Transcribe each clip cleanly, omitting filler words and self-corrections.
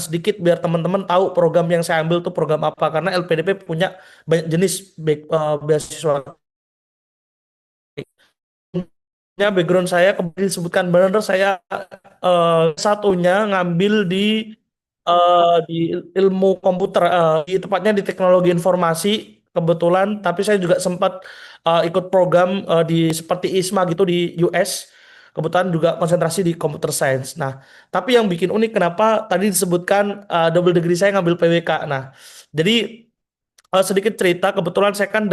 sedikit biar teman-teman tahu program yang saya ambil tuh program apa karena LPDP punya banyak jenis beasiswa. Ya, background saya kembali disebutkan benar saya satunya ngambil di ilmu komputer di tepatnya di teknologi informasi kebetulan tapi saya juga sempat ikut program di seperti ISMA gitu di US kebetulan juga konsentrasi di computer science. Nah, tapi yang bikin unik kenapa tadi disebutkan double degree saya ngambil PWK. Nah, jadi sedikit cerita, kebetulan saya kan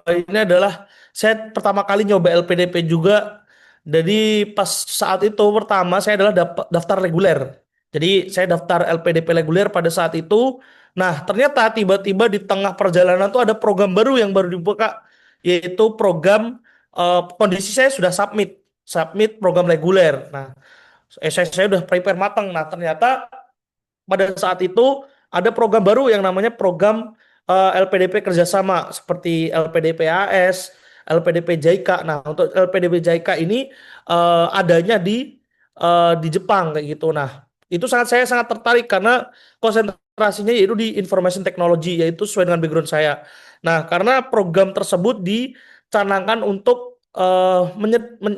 ini adalah saya pertama kali nyoba LPDP juga. Jadi pas saat itu pertama saya adalah daftar reguler. Jadi saya daftar LPDP reguler pada saat itu. Nah, ternyata tiba-tiba di tengah perjalanan tuh ada program baru yang baru dibuka, yaitu program kondisi saya sudah submit program reguler. Nah, saya udah prepare matang. Nah, ternyata pada saat itu ada program baru yang namanya program LPDP kerjasama seperti LPDP AS, LPDP JICA. Nah, untuk LPDP JICA ini adanya di Jepang kayak gitu. Nah, itu saya sangat tertarik karena konsentrasinya yaitu di information technology yaitu sesuai dengan background saya. Nah, karena program tersebut dicanangkan untuk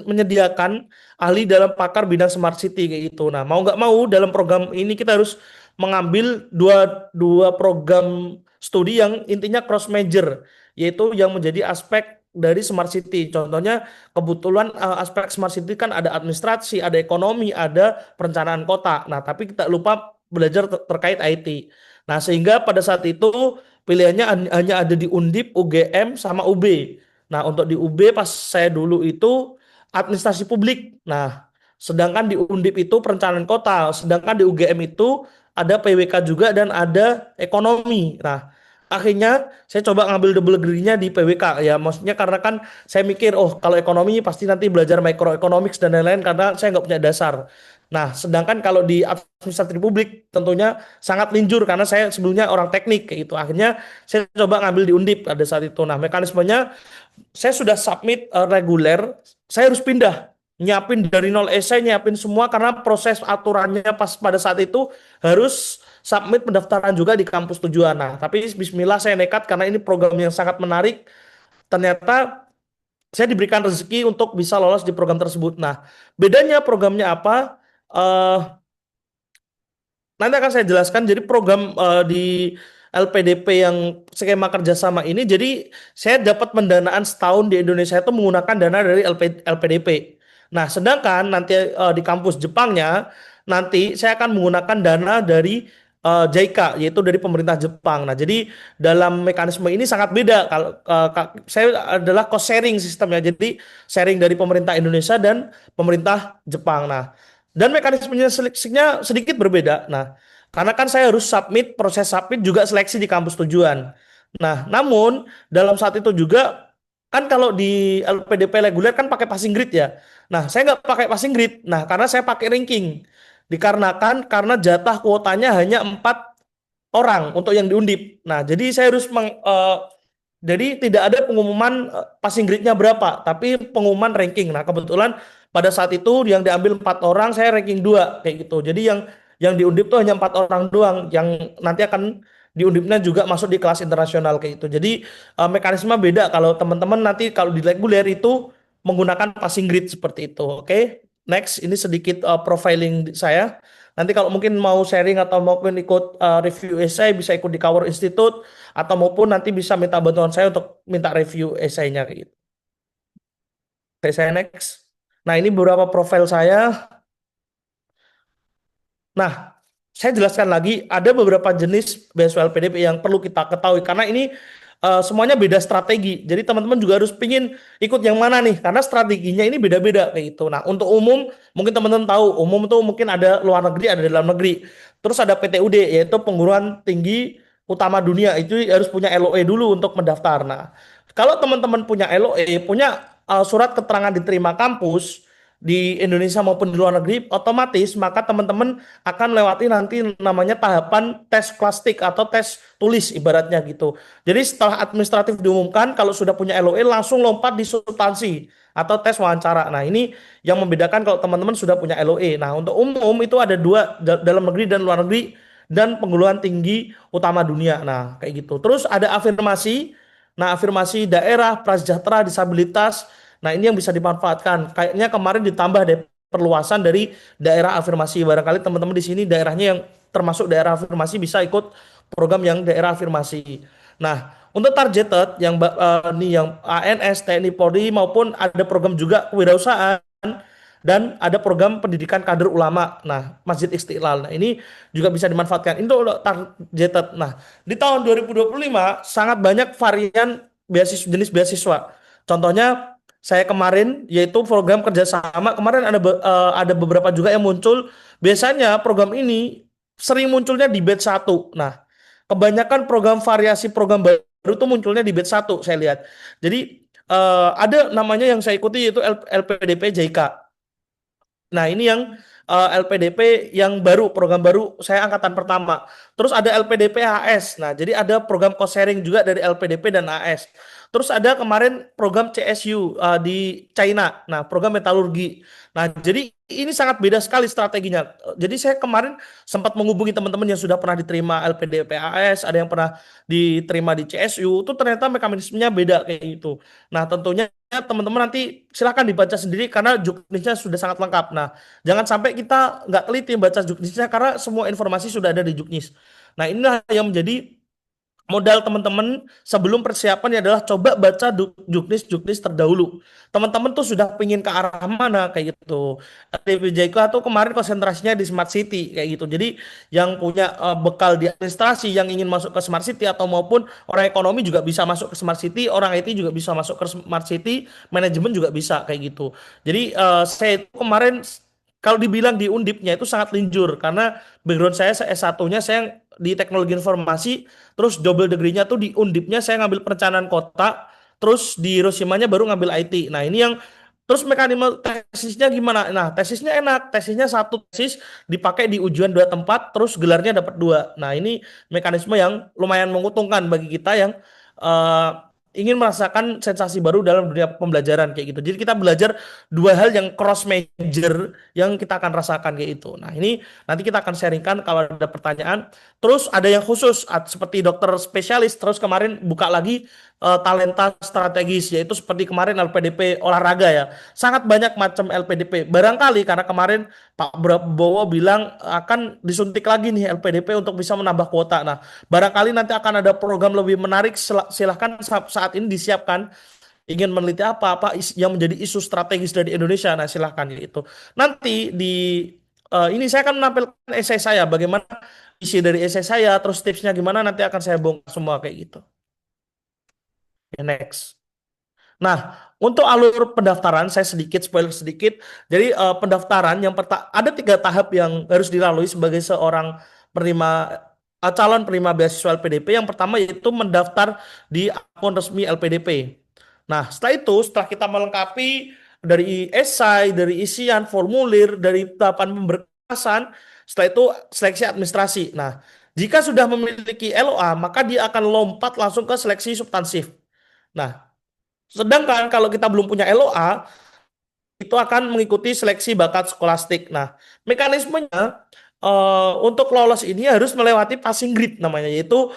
menyediakan ahli dalam pakar bidang smart city kayak gitu. Nah, mau nggak mau dalam program ini kita harus mengambil dua dua program studi yang intinya cross major, yaitu yang menjadi aspek dari smart city. Contohnya kebetulan aspek smart city kan ada administrasi, ada ekonomi, ada perencanaan kota. Nah, tapi kita lupa belajar terkait IT. Nah, sehingga pada saat itu pilihannya hanya ada di Undip, UGM, sama UB. Nah, untuk di UB pas saya dulu itu administrasi publik. Nah, sedangkan di Undip itu perencanaan kota, sedangkan di UGM itu ada PWK juga dan ada ekonomi. Nah, akhirnya saya coba ngambil double degree-nya di PWK ya. Maksudnya karena kan saya mikir, oh kalau ekonomi pasti nanti belajar microeconomics dan lain-lain karena saya nggak punya dasar. Nah, sedangkan kalau di administrasi publik tentunya sangat linjur karena saya sebelumnya orang teknik kayak gitu. Akhirnya saya coba ngambil di Undip pada saat itu. Nah, mekanismenya saya sudah submit reguler, saya harus pindah, nyiapin dari nol esai, nyiapin semua karena proses aturannya pas pada saat itu harus submit pendaftaran juga di kampus tujuan. Nah, tapi Bismillah saya nekat karena ini program yang sangat menarik. Ternyata saya diberikan rezeki untuk bisa lolos di program tersebut. Nah, bedanya programnya apa? Eh, Nanti akan saya jelaskan. Jadi program di LPDP yang skema kerjasama ini, jadi saya dapat pendanaan setahun di Indonesia itu menggunakan dana dari LPDP. Nah, sedangkan nanti di kampus Jepangnya, nanti saya akan menggunakan dana dari JICA, yaitu dari pemerintah Jepang. Nah, jadi dalam mekanisme ini sangat beda. Kalau saya adalah cost sharing sistemnya, jadi sharing dari pemerintah Indonesia dan pemerintah Jepang. Nah, dan mekanismenya seleksinya sedikit berbeda. Nah, karena kan saya harus proses submit juga seleksi di kampus tujuan. Nah, namun dalam saat itu juga kan kalau di LPDP reguler kan pakai passing grade ya. Nah, saya nggak pakai passing grade. Nah, karena saya pakai ranking. Dikarenakan karena jatah kuotanya hanya 4 orang untuk yang diundip. Nah, jadi saya harus jadi tidak ada pengumuman passing grade-nya berapa, tapi pengumuman ranking. Nah, kebetulan pada saat itu yang diambil 4 orang, saya ranking 2 kayak gitu. Jadi yang diundip tuh hanya 4 orang doang, yang nanti akan diundipnya juga masuk di kelas internasional kayak gitu. Jadi mekanisme beda kalau teman-teman nanti kalau di reguler itu menggunakan passing grade seperti itu. Oke, next ini sedikit profiling saya. Nanti kalau mungkin mau sharing atau maupun ikut review essay bisa ikut di Cover Institute atau maupun nanti bisa minta bantuan saya untuk minta review esainya kayak gitu. Oke, saya next. Nah, ini beberapa profil saya. Nah, saya jelaskan lagi, ada beberapa jenis beasiswa LPDP yang perlu kita ketahui karena ini semuanya beda strategi. Jadi teman-teman juga harus pingin ikut yang mana nih, karena strateginya ini beda-beda kayak gitu. Nah, untuk umum, mungkin teman-teman tahu, umum itu mungkin ada luar negeri, ada dalam negeri. Terus ada PTUD, yaitu Perguruan Tinggi Utama Dunia, itu harus punya LOE dulu untuk mendaftar. Nah, kalau teman-teman punya LOE, punya surat keterangan diterima kampus, di Indonesia maupun di luar negeri, otomatis maka teman-teman akan melewati nanti namanya tahapan tes plastik atau tes tulis ibaratnya gitu. Jadi setelah administratif diumumkan, kalau sudah punya LOE langsung lompat di substansi atau tes wawancara. Nah, ini yang membedakan kalau teman-teman sudah punya LOE. Nah, untuk umum itu ada dua, dalam negeri dan luar negeri. dan perguruan tinggi utama dunia. Nah, kayak gitu. Terus ada afirmasi. Nah, afirmasi daerah, prasejahtera, disabilitas. Nah, ini yang bisa dimanfaatkan. Kayaknya kemarin ditambah deh perluasan dari daerah afirmasi. Barangkali teman-teman di sini daerahnya yang termasuk daerah afirmasi bisa ikut program yang daerah afirmasi. Nah, untuk targeted nih yang ANS, TNI, Polri maupun ada program juga kewirausahaan dan ada program pendidikan kader ulama. Nah, Masjid Istiqlal. Nah, ini juga bisa dimanfaatkan. Itu untuk targeted. Nah, di tahun 2025 sangat banyak varian jenis beasiswa. Contohnya saya kemarin yaitu program kerjasama kemarin ada beberapa juga yang muncul. Biasanya program ini sering munculnya di batch satu. Nah, kebanyakan program variasi program baru itu munculnya di batch satu saya lihat. Jadi ada namanya yang saya ikuti yaitu LPDP JIK. Nah, ini yang LPDP yang baru, program baru saya angkatan pertama. Terus ada LPDP AS. Nah, jadi ada program cost sharing juga dari LPDP dan AS. Terus ada kemarin program CSU di China. Nah, program metalurgi. Nah, jadi ini sangat beda sekali strateginya. Jadi saya kemarin sempat menghubungi teman-teman yang sudah pernah diterima LPDP AS, ada yang pernah diterima di CSU, itu ternyata mekanismenya beda kayak gitu. Nah, tentunya teman-teman nanti silahkan dibaca sendiri karena juknisnya sudah sangat lengkap. Nah, jangan sampai kita nggak teliti baca juknisnya karena semua informasi sudah ada di juknis. Nah, inilah yang menjadi modal teman-teman sebelum persiapan ya adalah coba baca juknis-juknis terdahulu. Teman-teman tuh sudah pingin ke arah mana kayak gitu. DPJK tuh kemarin konsentrasinya di Smart City kayak gitu. Jadi yang punya bekal di administrasi yang ingin masuk ke Smart City atau maupun orang ekonomi juga bisa masuk ke Smart City, orang IT juga bisa masuk ke Smart City, manajemen juga bisa kayak gitu. Jadi saya itu kemarin kalau dibilang di Undipnya itu sangat linjur karena background saya S1-nya saya di teknologi informasi. Terus double degree-nya tuh di Undipnya saya ngambil perencanaan kota, terus di Hiroshima-nya baru ngambil IT. Nah, ini yang terus mekanisme tesisnya gimana? Nah, tesisnya enak. Tesisnya satu tesis dipakai di ujian dua tempat, terus gelarnya dapat dua. Nah, ini mekanisme yang lumayan menguntungkan bagi kita yang eh, ingin merasakan sensasi baru dalam dunia pembelajaran kayak gitu. Jadi kita belajar dua hal yang cross major yang kita akan rasakan kayak itu. Nah, ini nanti kita akan sharingkan kalau ada pertanyaan. Terus ada yang khusus seperti dokter spesialis. Terus kemarin buka lagi talenta strategis yaitu seperti kemarin LPDP olahraga ya. Sangat banyak macam LPDP. Barangkali karena kemarin Pak Prabowo bilang akan disuntik lagi nih LPDP untuk bisa menambah kuota. Nah, barangkali nanti akan ada program lebih menarik. Silahkan saat ini disiapkan ingin meneliti apa-apa yang menjadi isu strategis dari Indonesia. Nah, silahkan itu. Nanti di ini saya akan menampilkan esai saya, bagaimana isi dari esai saya, terus tipsnya gimana nanti akan saya bongkar semua kayak gitu. Ya, next. Nah, untuk alur pendaftaran saya sedikit spoiler sedikit. Jadi pendaftaran yang ada tiga tahap yang harus dilalui sebagai seorang penerima calon penerima beasiswa LPDP. Yang pertama yaitu mendaftar di akun resmi LPDP. Nah, setelah itu, setelah kita melengkapi dari esai, dari isian, formulir, dari tahapan pemberkasan, setelah itu seleksi administrasi. Nah, jika sudah memiliki LOA, maka dia akan lompat langsung ke seleksi substansif. Nah, sedangkan kalau kita belum punya LOA, itu akan mengikuti seleksi bakat skolastik. Nah, mekanismenya untuk lolos ini harus melewati passing grade namanya, yaitu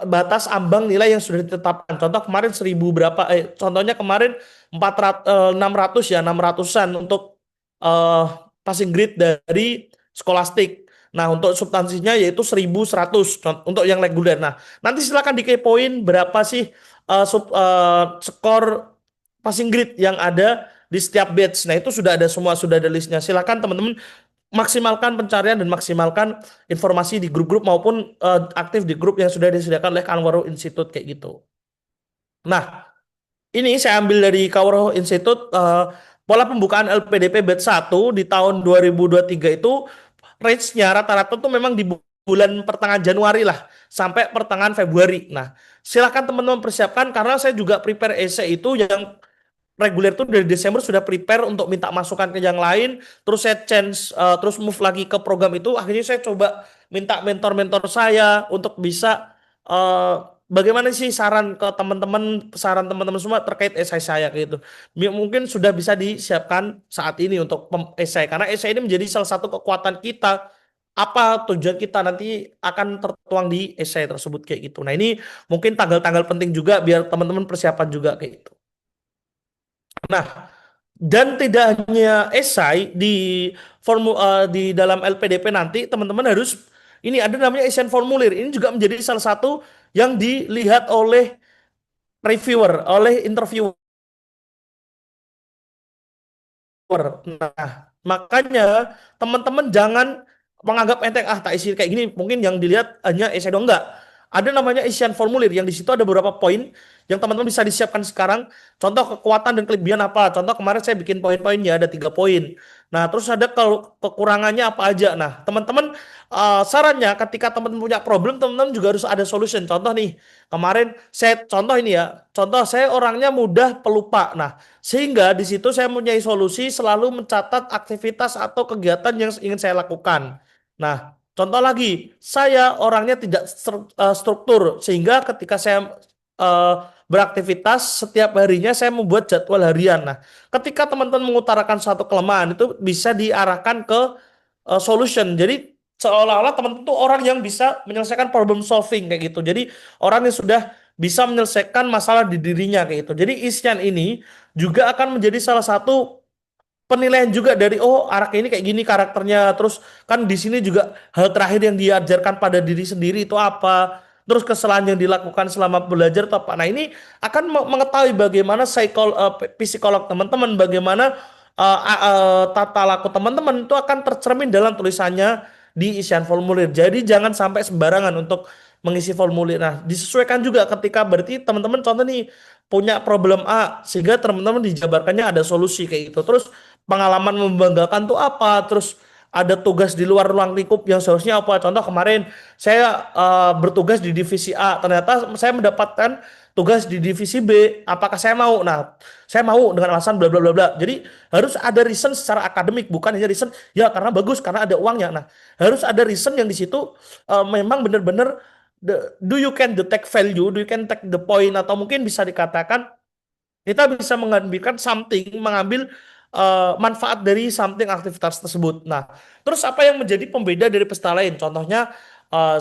batas ambang nilai yang sudah ditetapkan. Contoh kemarin 1000 berapa, contohnya kemarin 600 ya, 600-an untuk eh, passing grade dari skolastik. Nah, untuk substansinya yaitu 1100 untuk yang reguler. Nah, nanti silakan dikepoin berapa sih skor passing grade yang ada di setiap batch. Nah, itu sudah ada semua, sudah ada listnya. Silakan teman-teman maksimalkan pencarian dan maksimalkan informasi di grup-grup maupun aktif di grup yang sudah disediakan oleh Kanwaro Institute kayak gitu. Nah, ini saya ambil dari Kanwaro Institute pola pembukaan LPDP batch 1 di tahun 2023 itu range-nya rata-rata tuh memang di bulan pertengahan Januari lah sampai pertengahan Februari. Nah, silakan teman-teman persiapkan karena saya juga prepare essay itu yang reguler tuh dari Desember sudah prepare untuk minta masukan ke yang lain, terus saya change, terus move lagi ke program itu, akhirnya saya coba minta mentor-mentor saya untuk bisa eh, bagaimana sih saran teman-teman semua terkait esai saya gitu. Mungkin sudah bisa disiapkan saat ini untuk esai karena esai ini menjadi salah satu kekuatan kita apa tujuan kita nanti akan tertuang di esai tersebut kayak gitu. Nah, ini mungkin tanggal-tanggal penting juga biar teman-teman persiapan juga kayak gitu. Nah, dan tidak hanya esai di dalam LPDP nanti teman-teman harus ini ada namanya essay formulir. Ini juga menjadi salah satu yang dilihat oleh reviewer, oleh interviewer. Nah, makanya teman-teman jangan menganggap enteng tak isi kayak gini mungkin yang dilihat hanya essay doang enggak. Ada namanya isian formulir yang di situ ada beberapa poin yang teman-teman bisa disiapkan sekarang. Contoh kekuatan dan kelebihan apa? Contoh kemarin saya bikin poin-poinnya ada 3 poin. Nah, terus ada kalau kekurangannya apa aja. Nah, teman-teman sarannya ketika teman-teman punya problem, teman-teman juga harus ada solution. Contoh nih, kemarin saya contoh ini ya. Contoh saya orangnya mudah pelupa. Nah, sehingga di situ saya mempunyai solusi selalu mencatat aktivitas atau kegiatan yang ingin saya lakukan. Nah, contoh lagi, saya orangnya tidak struktur sehingga ketika saya eh, beraktivitas setiap harinya saya membuat jadwal harian. Nah, ketika teman-teman mengutarakan suatu kelemahan itu bisa diarahkan ke solution. Jadi seolah-olah teman-teman itu orang yang bisa menyelesaikan problem solving kayak gitu. Jadi orang yang sudah bisa menyelesaikan masalah di dirinya kayak gitu. Jadi isian ini juga akan menjadi salah satu penilaian juga dari oh anak ini kayak gini karakternya terus kan di sini juga hal terakhir yang diajarkan pada diri sendiri itu apa terus kesalahan yang dilakukan selama belajar itu apa nah ini akan mengetahui bagaimana psikolog teman-teman bagaimana tata laku teman-teman itu akan tercermin dalam tulisannya di isian formulir jadi jangan sampai sembarangan untuk mengisi formulir nah disesuaikan juga ketika berarti teman-teman contoh nih punya problem A sehingga teman-teman dijabarkannya ada solusi kayak gitu terus pengalaman membanggakan tuh apa terus ada tugas di luar ruang lingkup yang seharusnya apa contoh kemarin saya bertugas di divisi A ternyata saya mendapatkan tugas di divisi B apakah saya mau nah saya mau dengan alasan bla bla bla bla jadi harus ada reason secara akademik bukan hanya reason ya karena bagus karena ada uangnya nah harus ada reason yang di situ memang benar-benar do you can detect value do you can take the point atau mungkin bisa dikatakan kita bisa mengambil manfaat dari something aktivitas tersebut. Nah, terus apa yang menjadi pembeda dari peserta lain? Contohnya,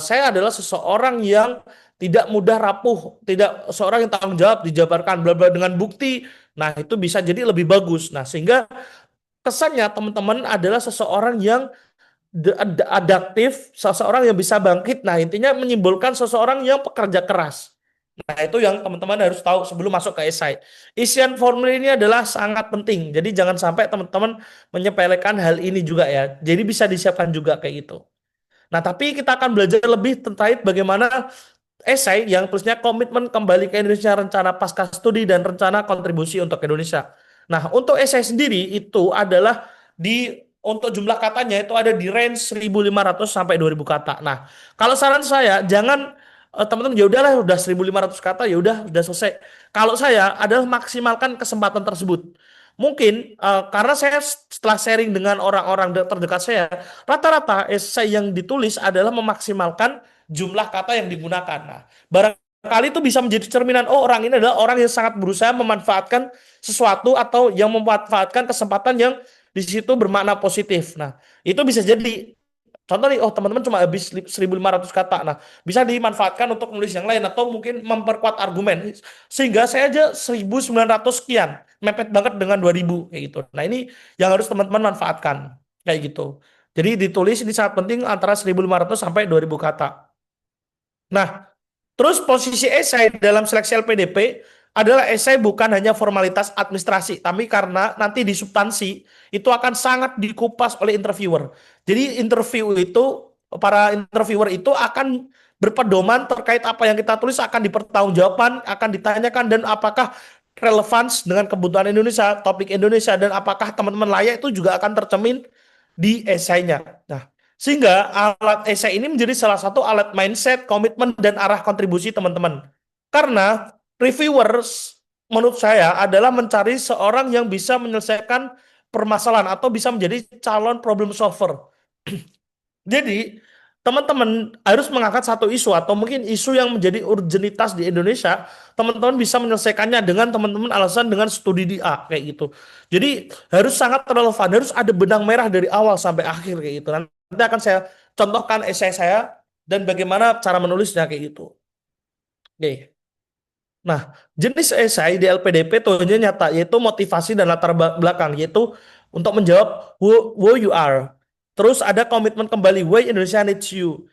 saya adalah seseorang yang tidak mudah rapuh, tidak seorang yang tanggung jawab, dijabarkan bla bla dengan bukti. Nah, itu bisa jadi lebih bagus. Nah, sehingga kesannya teman-teman adalah seseorang yang adaptif, seseorang yang bisa bangkit. Nah, intinya menyimpulkan seseorang yang pekerja keras. Nah, itu yang teman-teman harus tahu sebelum masuk ke esai. Isian formulir ini adalah sangat penting. Jadi jangan sampai teman-teman menyepelekan hal ini juga ya. Jadi bisa disiapkan juga kayak gitu. Nah, tapi kita akan belajar lebih terkait bagaimana esai yang tulisnya komitmen kembali ke Indonesia, rencana pasca studi dan rencana kontribusi untuk Indonesia. Nah, untuk esai sendiri itu adalah untuk jumlah katanya itu ada di range 1.500 sampai 2.000 kata. Nah, kalau saran saya jangan teman-teman ya udahlah udah 1.500 kata ya udah selesai. Kalau saya adalah maksimalkan kesempatan tersebut. Mungkin karena saya setelah sharing dengan orang-orang terdekat saya, rata-rata esai yang ditulis adalah memaksimalkan jumlah kata yang digunakan. Nah, barangkali itu bisa menjadi cerminan, oh orang ini adalah orang yang sangat berusaha memanfaatkan sesuatu atau yang memanfaatkan kesempatan yang di situ bermakna positif. Nah, itu bisa jadi contoh nih, oh teman-teman cuma habis 1.500 kata. Nah, bisa dimanfaatkan untuk menulis yang lain atau mungkin memperkuat argumen. Sehingga saya aja 1.900 sekian. Mepet banget dengan 2.000 kayak gitu. Nah, ini yang harus teman-teman manfaatkan kayak gitu. Jadi ditulis ini sangat penting antara 1.500 sampai 2.000 kata. Nah, terus posisi esai dalam seleksi LPDP adalah esai bukan hanya formalitas administrasi, tapi karena nanti di substansi itu akan sangat dikupas oleh interviewer. Jadi para interviewer itu akan berpedoman terkait apa yang kita tulis akan dipertanggungjawabkan, akan ditanyakan dan apakah relevan dengan kebutuhan Indonesia, topik Indonesia dan apakah teman-teman layak itu juga akan tercermin di esainya. Nah, sehingga alat esai ini menjadi salah satu alat mindset, komitmen, dan arah kontribusi teman-teman. Karena reviewers menurut saya adalah mencari seorang yang bisa menyelesaikan permasalahan atau bisa menjadi calon problem solver. Jadi, teman-teman harus mengangkat satu isu atau mungkin isu yang menjadi urgenitas di Indonesia, teman-teman bisa menyelesaikannya dengan teman-teman alasan dengan studi di A kayak gitu. Jadi harus sangat relevan, harus ada benang merah dari awal sampai akhir kayak gitu. Nanti akan saya contohkan esai saya dan bagaimana cara menulisnya kayak gitu. Oke. Nah, jenis esai di LPDP tujuannya nyata, yaitu motivasi dan latar belakang, yaitu untuk menjawab who you are. Terus ada komitmen kembali, why Indonesia needs you.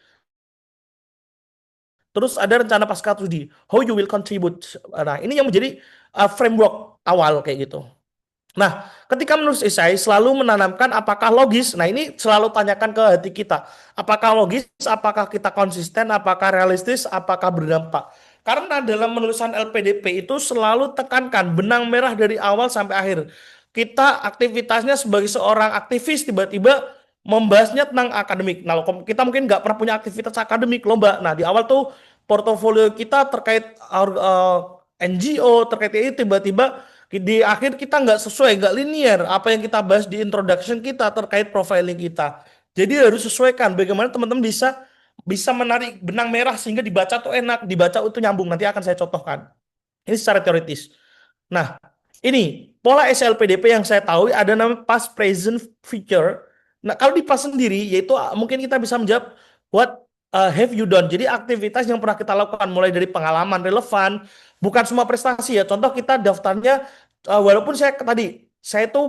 Terus ada rencana pasca studi, how you will contribute. Nah, ini yang menjadi framework awal kayak gitu. Nah, ketika menulis esai selalu menanamkan apakah logis. Nah, ini selalu tanyakan ke hati kita. Apakah logis, apakah kita konsisten, apakah realistis, apakah berdampak. Karena dalam menulisan LPDP itu selalu tekankan benang merah dari awal sampai akhir. Kita aktivitasnya sebagai seorang aktivis tiba-tiba membahasnya tentang akademik. Nah, kita mungkin nggak pernah punya aktivitas akademik lomba. Nah, di awal tuh portofolio kita terkait NGO, terkait ini tiba-tiba di akhir kita nggak sesuai, nggak linear apa yang kita bahas di introduction kita terkait profiling kita. Jadi harus sesuaikan bagaimana teman-teman bisa bisa menarik benang merah sehingga dibaca tuh enak, dibaca itu nyambung. Nanti akan saya contohkan. Ini secara teoritis. Nah, ini pola SLPDP yang saya tahu ada nama past, present, future. Nah, kalau di past sendiri, yaitu mungkin kita bisa menjawab what have you done. Jadi aktivitas yang pernah kita lakukan mulai dari pengalaman relevan, bukan semua prestasi ya. Contoh kita daftarnya, walaupun saya itu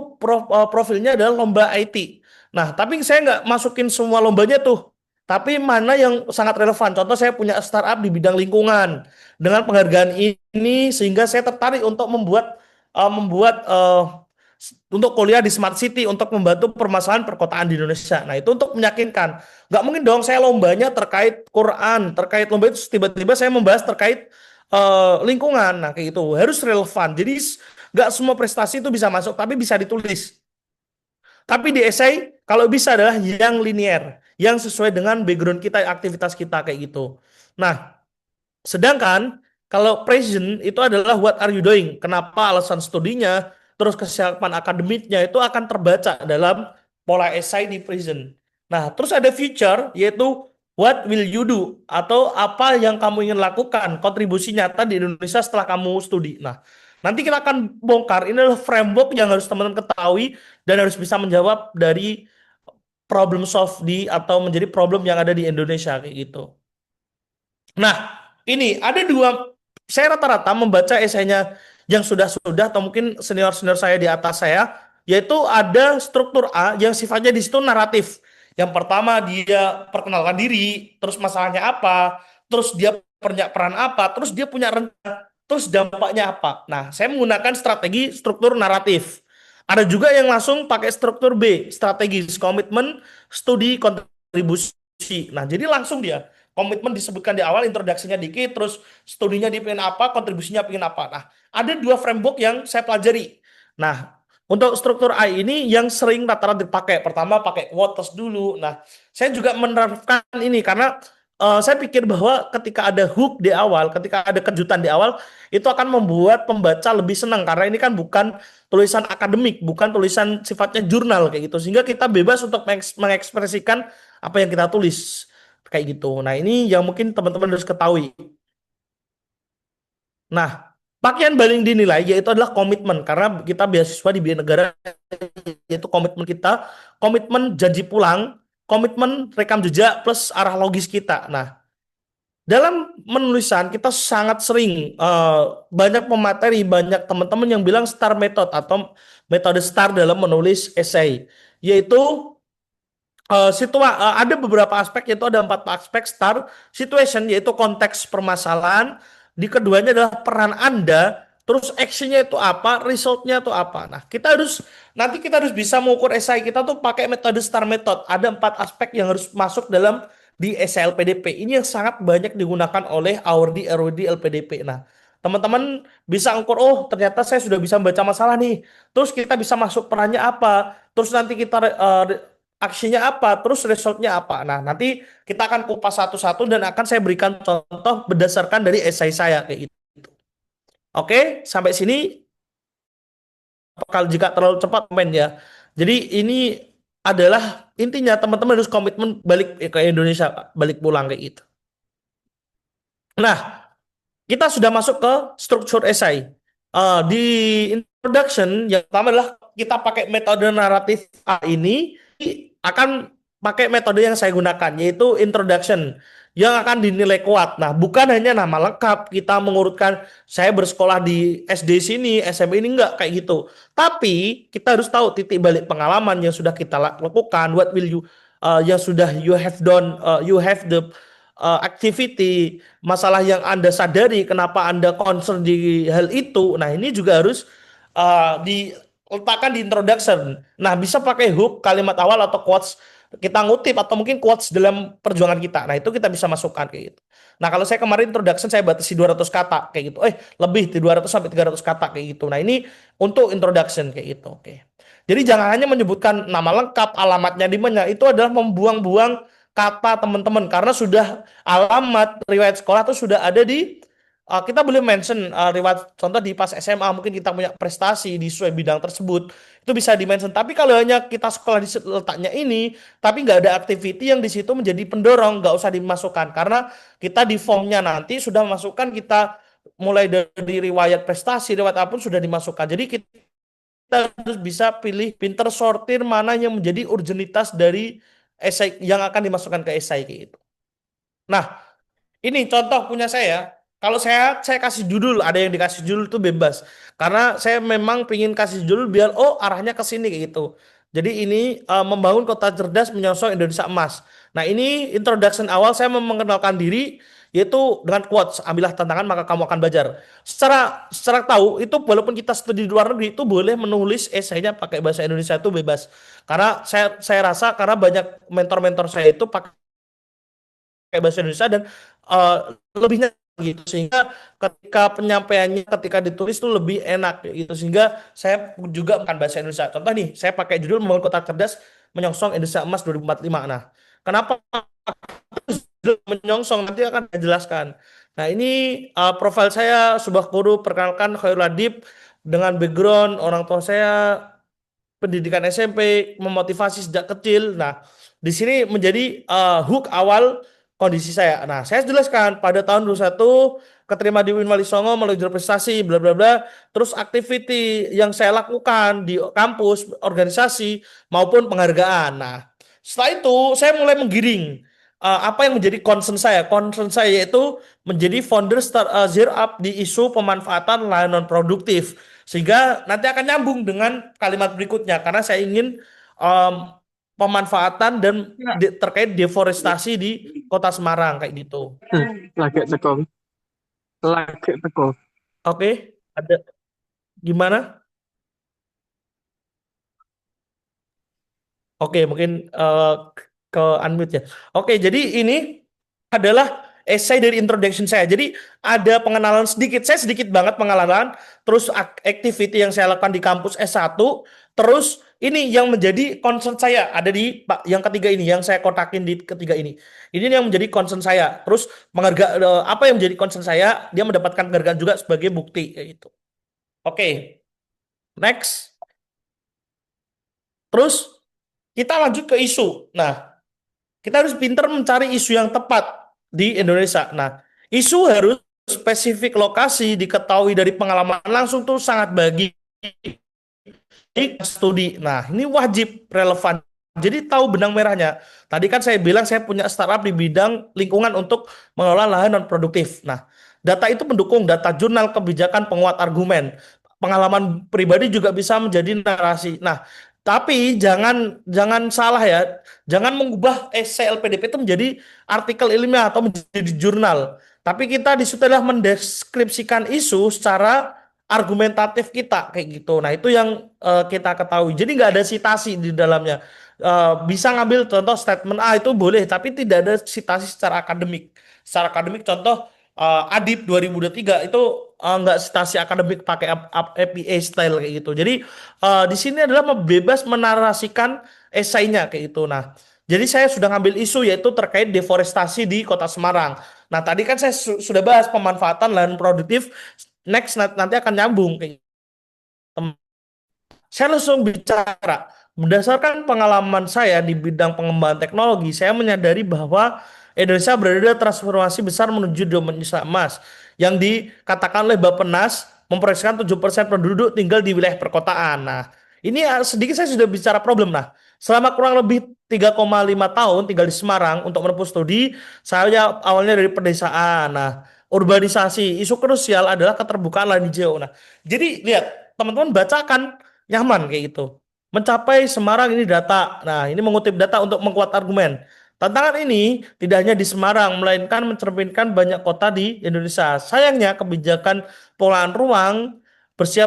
profilnya adalah lomba IT. Nah, tapi saya nggak masukin semua lombanya tuh. Tapi mana yang sangat relevan. Contoh saya punya startup di bidang lingkungan dengan penghargaan ini sehingga saya tertarik untuk untuk kuliah di Smart City untuk membantu permasalahan perkotaan di Indonesia. Nah, itu untuk meyakinkan. Nggak mungkin dong saya lombanya terkait Quran, terkait lomba itu tiba-tiba saya membahas terkait lingkungan. Nah, kayak gitu. Harus relevan. Jadi nggak semua prestasi itu bisa masuk, tapi bisa ditulis. Tapi di esai kalau bisa adalah yang linear, yang sesuai dengan background kita, aktivitas kita kayak gitu. Nah, sedangkan kalau present itu adalah what are you doing? Kenapa alasan studinya, terus kesiapan akademiknya itu akan terbaca dalam pola esai di present. Nah, terus ada future yaitu what will you do atau apa yang kamu ingin lakukan, kontribusi nyata di Indonesia setelah kamu studi. Nah, nanti kita akan bongkar ini adalah framework yang harus teman-teman ketahui dan harus bisa menjawab dari problem solve di atau menjadi problem yang ada di Indonesia kayak gitu. Nah, ini ada dua. Saya rata-rata membaca esainya yang sudah-sudah atau mungkin senior-senior saya di atas saya, yaitu ada struktur A yang sifatnya di situ naratif. Yang pertama dia perkenalkan diri, terus masalahnya apa, terus dia punya peran apa, terus dia punya rencana, terus dampaknya apa. Nah, saya menggunakan strategi struktur naratif. Ada juga yang langsung pakai struktur B, strategis, komitmen, studi, kontribusi. Nah, jadi langsung dia komitmen disebutkan di awal, introduksinya dikit, terus studinya di pengen apa, kontribusinya pengen apa. Nah, ada dua framework yang saya pelajari. Nah, untuk struktur A ini yang sering rata-rata dipakai. Pertama pakai quotes dulu. Nah, saya juga menerapkan ini karena saya pikir bahwa ketika ada hook di awal, ketika ada kejutan di awal, itu akan membuat pembaca lebih senang karena ini kan bukan tulisan akademik, bukan tulisan sifatnya jurnal kayak gitu. Sehingga kita bebas untuk mengekspresikan apa yang kita tulis kayak gitu. Nah, ini yang mungkin teman-teman harus ketahui. Nah, pakaian paling dinilai yaitu adalah komitmen karena kita beasiswa di bidang negara yaitu komitmen kita, komitmen janji pulang, komitmen rekam jejak plus arah logis kita. Nah, dalam menulisan kita sangat sering banyak pemateri, banyak teman-teman yang bilang STAR method atau metode STAR dalam menulis esai, yaitu ada beberapa aspek yaitu ada empat aspek start situation yaitu konteks permasalahan di keduanya adalah peran Anda terus actionnya itu apa resultnya itu apa. Nah, kita harus bisa mengukur esai kita tuh pakai metode STAR method. Ada empat aspek yang harus masuk dalam di esai LPDP ini yang sangat banyak digunakan oleh Awardi RWD LPDP. Nah, teman-teman bisa ngukur, oh ternyata saya sudah bisa membaca masalah nih, terus kita bisa masuk perannya apa, terus nanti kita aksinya apa, terus resultnya apa. Nah, nanti kita akan kupas satu-satu dan akan saya berikan contoh berdasarkan dari esai saya kayak gitu. Oke, sampai sini kalau jika terlalu cepat komen ya. Jadi ini adalah intinya teman-teman harus komitmen balik ke Indonesia, Pak. Balik pulang kayak gitu. Nah, kita sudah masuk ke struktur esai. Di introduction yang pertama adalah kita pakai metode naratif A ini akan pakai metode yang saya gunakan, yaitu introduction yang akan dinilai kuat. Nah, bukan hanya nama lengkap kita mengurutkan saya bersekolah di SD sini, SMP ini enggak kayak gitu. Tapi kita harus tahu titik balik pengalaman yang sudah kita lakukan, what will you yang sudah you have done, you have the activity, masalah yang Anda sadari, kenapa Anda concern di hal itu. Nah, ini juga harus diletakkan di introduction. Nah, bisa pakai hook, kalimat awal atau quotes kita ngutip atau mungkin quotes dalam perjuangan kita. Nah, itu kita bisa masukkan kayak gitu. Nah, kalau saya kemarin introduction saya batasi 200 kata kayak gitu. Lebih di 200 sampai 300 kata kayak gitu. Nah, ini untuk introduction kayak gitu. Oke. Jadi jangan hanya menyebutkan nama lengkap, alamatnya di mana. Itu adalah membuang-buang kata teman-teman karena sudah alamat riwayat sekolah itu sudah ada di kita boleh mention riwayat contoh di pas SMA mungkin kita punya prestasi di sesuai bidang tersebut itu bisa di mention tapi kalau hanya kita sekolah di letaknya ini tapi nggak ada activity yang di situ menjadi pendorong nggak usah dimasukkan karena kita di formnya nanti sudah masukkan kita mulai dari riwayat prestasi riwayat apapun sudah dimasukkan jadi kita harus bisa pilih pinter sortir mana yang menjadi urgenitas dari esai yang akan dimasukkan ke esai kayak gitu. Nah, ini contoh punya saya. Kalau saya kasih judul, ada yang dikasih judul itu bebas. Karena saya memang pingin kasih judul biar oh arahnya ke sini kayak gitu. Jadi ini membangun kota cerdas menyongsong Indonesia emas. Nah, ini introduction awal saya mengenalkan diri yaitu dengan quotes, ambillah tantangan maka kamu akan belajar. Secara tahu itu walaupun kita studi di luar negeri itu boleh menulis esainya pakai bahasa Indonesia itu bebas. Karena saya rasa karena banyak mentor-mentor saya itu pakai bahasa Indonesia dan eh, lebihnya gitu sehingga ketika penyampaiannya ketika ditulis tuh lebih enak gitu sehingga saya juga bukan bahasa Indonesia. Contoh nih, saya pakai judul Membangun Kota Cerdas Menyongsong Indonesia Emas 2045. Nah, kenapa menyongsong nanti akan saya jelaskan. Nah, ini profil saya Subah Guru perkenalkan Khairul Adib dengan background orang tua saya pendidikan SMP memotivasi sejak kecil. Nah, di sini menjadi hook awal kondisi saya. Nah, saya jelaskan pada tahun 21 keterima di Win Wali Songo melalui jalur prestasi bla bla bla. Terus activity yang saya lakukan di kampus, organisasi maupun penghargaan. Nah, setelah itu saya mulai menggiring apa yang menjadi concern saya. Concern saya yaitu menjadi founder Zero Up di isu pemanfaatan lahan non produktif. Sehingga nanti akan nyambung dengan kalimat berikutnya karena saya ingin em, pemanfaatan dan terkait deforestasi di Kota Semarang kayak gitu. Lagi teko, lagi teko. Oke, ada gimana? Oke, mungkin ke unmute ya. Oke, jadi ini adalah essay dari introduction saya. Jadi ada pengenalan sedikit, saya sedikit banget pengenalan, terus activity yang saya lakukan di kampus S1, terus ini yang menjadi concern saya ada di yang ketiga ini, yang saya kotakin di ketiga ini. Ini yang menjadi concern saya. Terus apa yang menjadi concern saya, dia mendapatkan penghargaan juga sebagai bukti kayak gitu. Oke, next. Terus kita lanjut ke isu. Nah, kita harus pintar mencari isu yang tepat di Indonesia. Nah, isu harus spesifik lokasi diketahui dari pengalaman langsung tuh sangat bagi studi. Nah, ini wajib relevan. Jadi tahu benang merahnya. Tadi kan saya bilang saya punya startup di bidang lingkungan untuk mengelola lahan non produktif. Nah, data itu pendukung data jurnal kebijakan penguat argumen. Pengalaman pribadi juga bisa menjadi narasi. Nah, tapi jangan jangan salah ya. Jangan mengubah esai LPDP itu menjadi artikel ilmiah atau menjadi jurnal. Tapi kita di situ adalah mendeskripsikan isu secara argumentatif kita kayak gitu. Nah, itu yang kita ketahui. Jadi nggak ada sitasi di dalamnya. Bisa ngambil contoh statement A itu boleh, tapi tidak ada sitasi secara akademik. Secara akademik contoh Adib 2023 itu nggak sitasi akademik pakai APA style kayak gitu. Jadi di sini adalah bebas menarasikan esainya kayak gitu. Nah, jadi saya sudah ngambil isu yaitu terkait deforestasi di Kota Semarang. Nah, tadi kan saya sudah bahas pemanfaatan lahan produktif. Next nanti akan nyambung kayak gitu. Saya langsung bicara. Berdasarkan pengalaman saya di bidang pengembangan teknologi, saya menyadari bahwa Indonesia berada di transformasi besar menuju Indonesia emas yang dikatakan oleh Bappenas memproyeksikan 7% penduduk tinggal di wilayah perkotaan. Nah, ini sedikit saya sudah bicara problem. Nah, Selama kurang lebih 3,5 tahun tinggal di Semarang untuk menempuh studi, saya awalnya dari pedesaan. Nah, urbanisasi, isu krusial adalah keterbukaan lahan hijau. Nah, jadi lihat, teman-teman bacakan nyaman kayak gitu. Mencapai Semarang ini data. Nah, ini mengutip data untuk mengkuat argumen. Tantangan ini tidak hanya di Semarang, melainkan mencerminkan banyak kota di Indonesia. Sayangnya, kebijakan pengelolaan ruang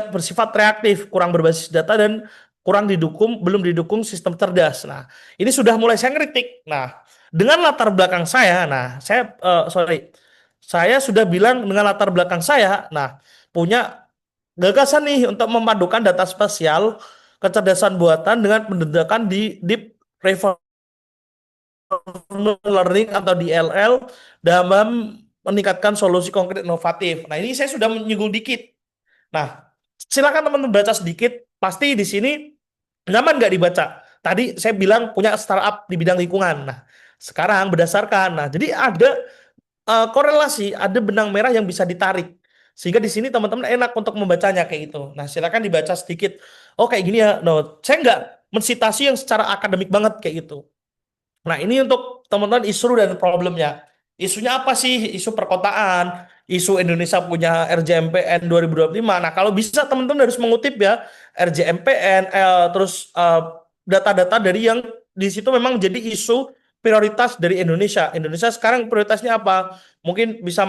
bersifat reaktif, kurang berbasis data dan belum didukung sistem cerdas. Nah, ini sudah mulai saya ngeritik. Nah, dengan latar belakang saya, saya sudah bilang dengan latar belakang saya, nah, punya gagasan nih untuk memadukan data spasial, kecerdasan buatan dengan pendedakan di deep reinforcement learning atau DLL dalam meningkatkan solusi konkret inovatif. Nah, ini saya sudah menyinggung dikit. Nah, silakan teman-teman baca sedikit. Pasti di sini nyaman nggak dibaca? Tadi saya bilang punya startup di bidang lingkungan. Nah, sekarang berdasarkan, nah jadi ada korelasi, ada benang merah yang bisa ditarik. Sehingga di sini teman-teman enak untuk membacanya kayak gitu. Nah, silakan dibaca sedikit. Oh, kayak gini ya. No, saya nggak mensitasi yang secara akademik banget kayak gitu. Nah, ini untuk teman-teman isu dan problemnya. Isunya apa sih? Isu perkotaan, isu Indonesia punya RJMPN 2025. Nah, kalau bisa teman-teman harus mengutip ya RJMPN, terus data-data dari yang di situ memang jadi isu prioritas dari Indonesia. Indonesia sekarang prioritasnya apa? Mungkin bisa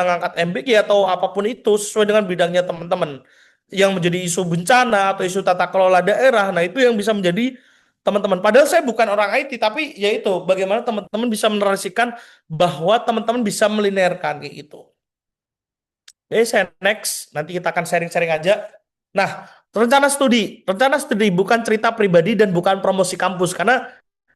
ngangkat MBG atau apapun itu sesuai dengan bidangnya teman-teman. Yang menjadi isu bencana atau isu tata kelola daerah. Nah, itu yang bisa menjadi teman-teman. Padahal saya bukan orang IT, tapi ya itu bagaimana teman-teman bisa menerasikan bahwa teman-teman bisa melinearkan kayak gitu. Oke, saya next. Nanti kita akan sharing-sharing aja. Nah, rencana studi. Rencana studi bukan cerita pribadi dan bukan promosi kampus. Karena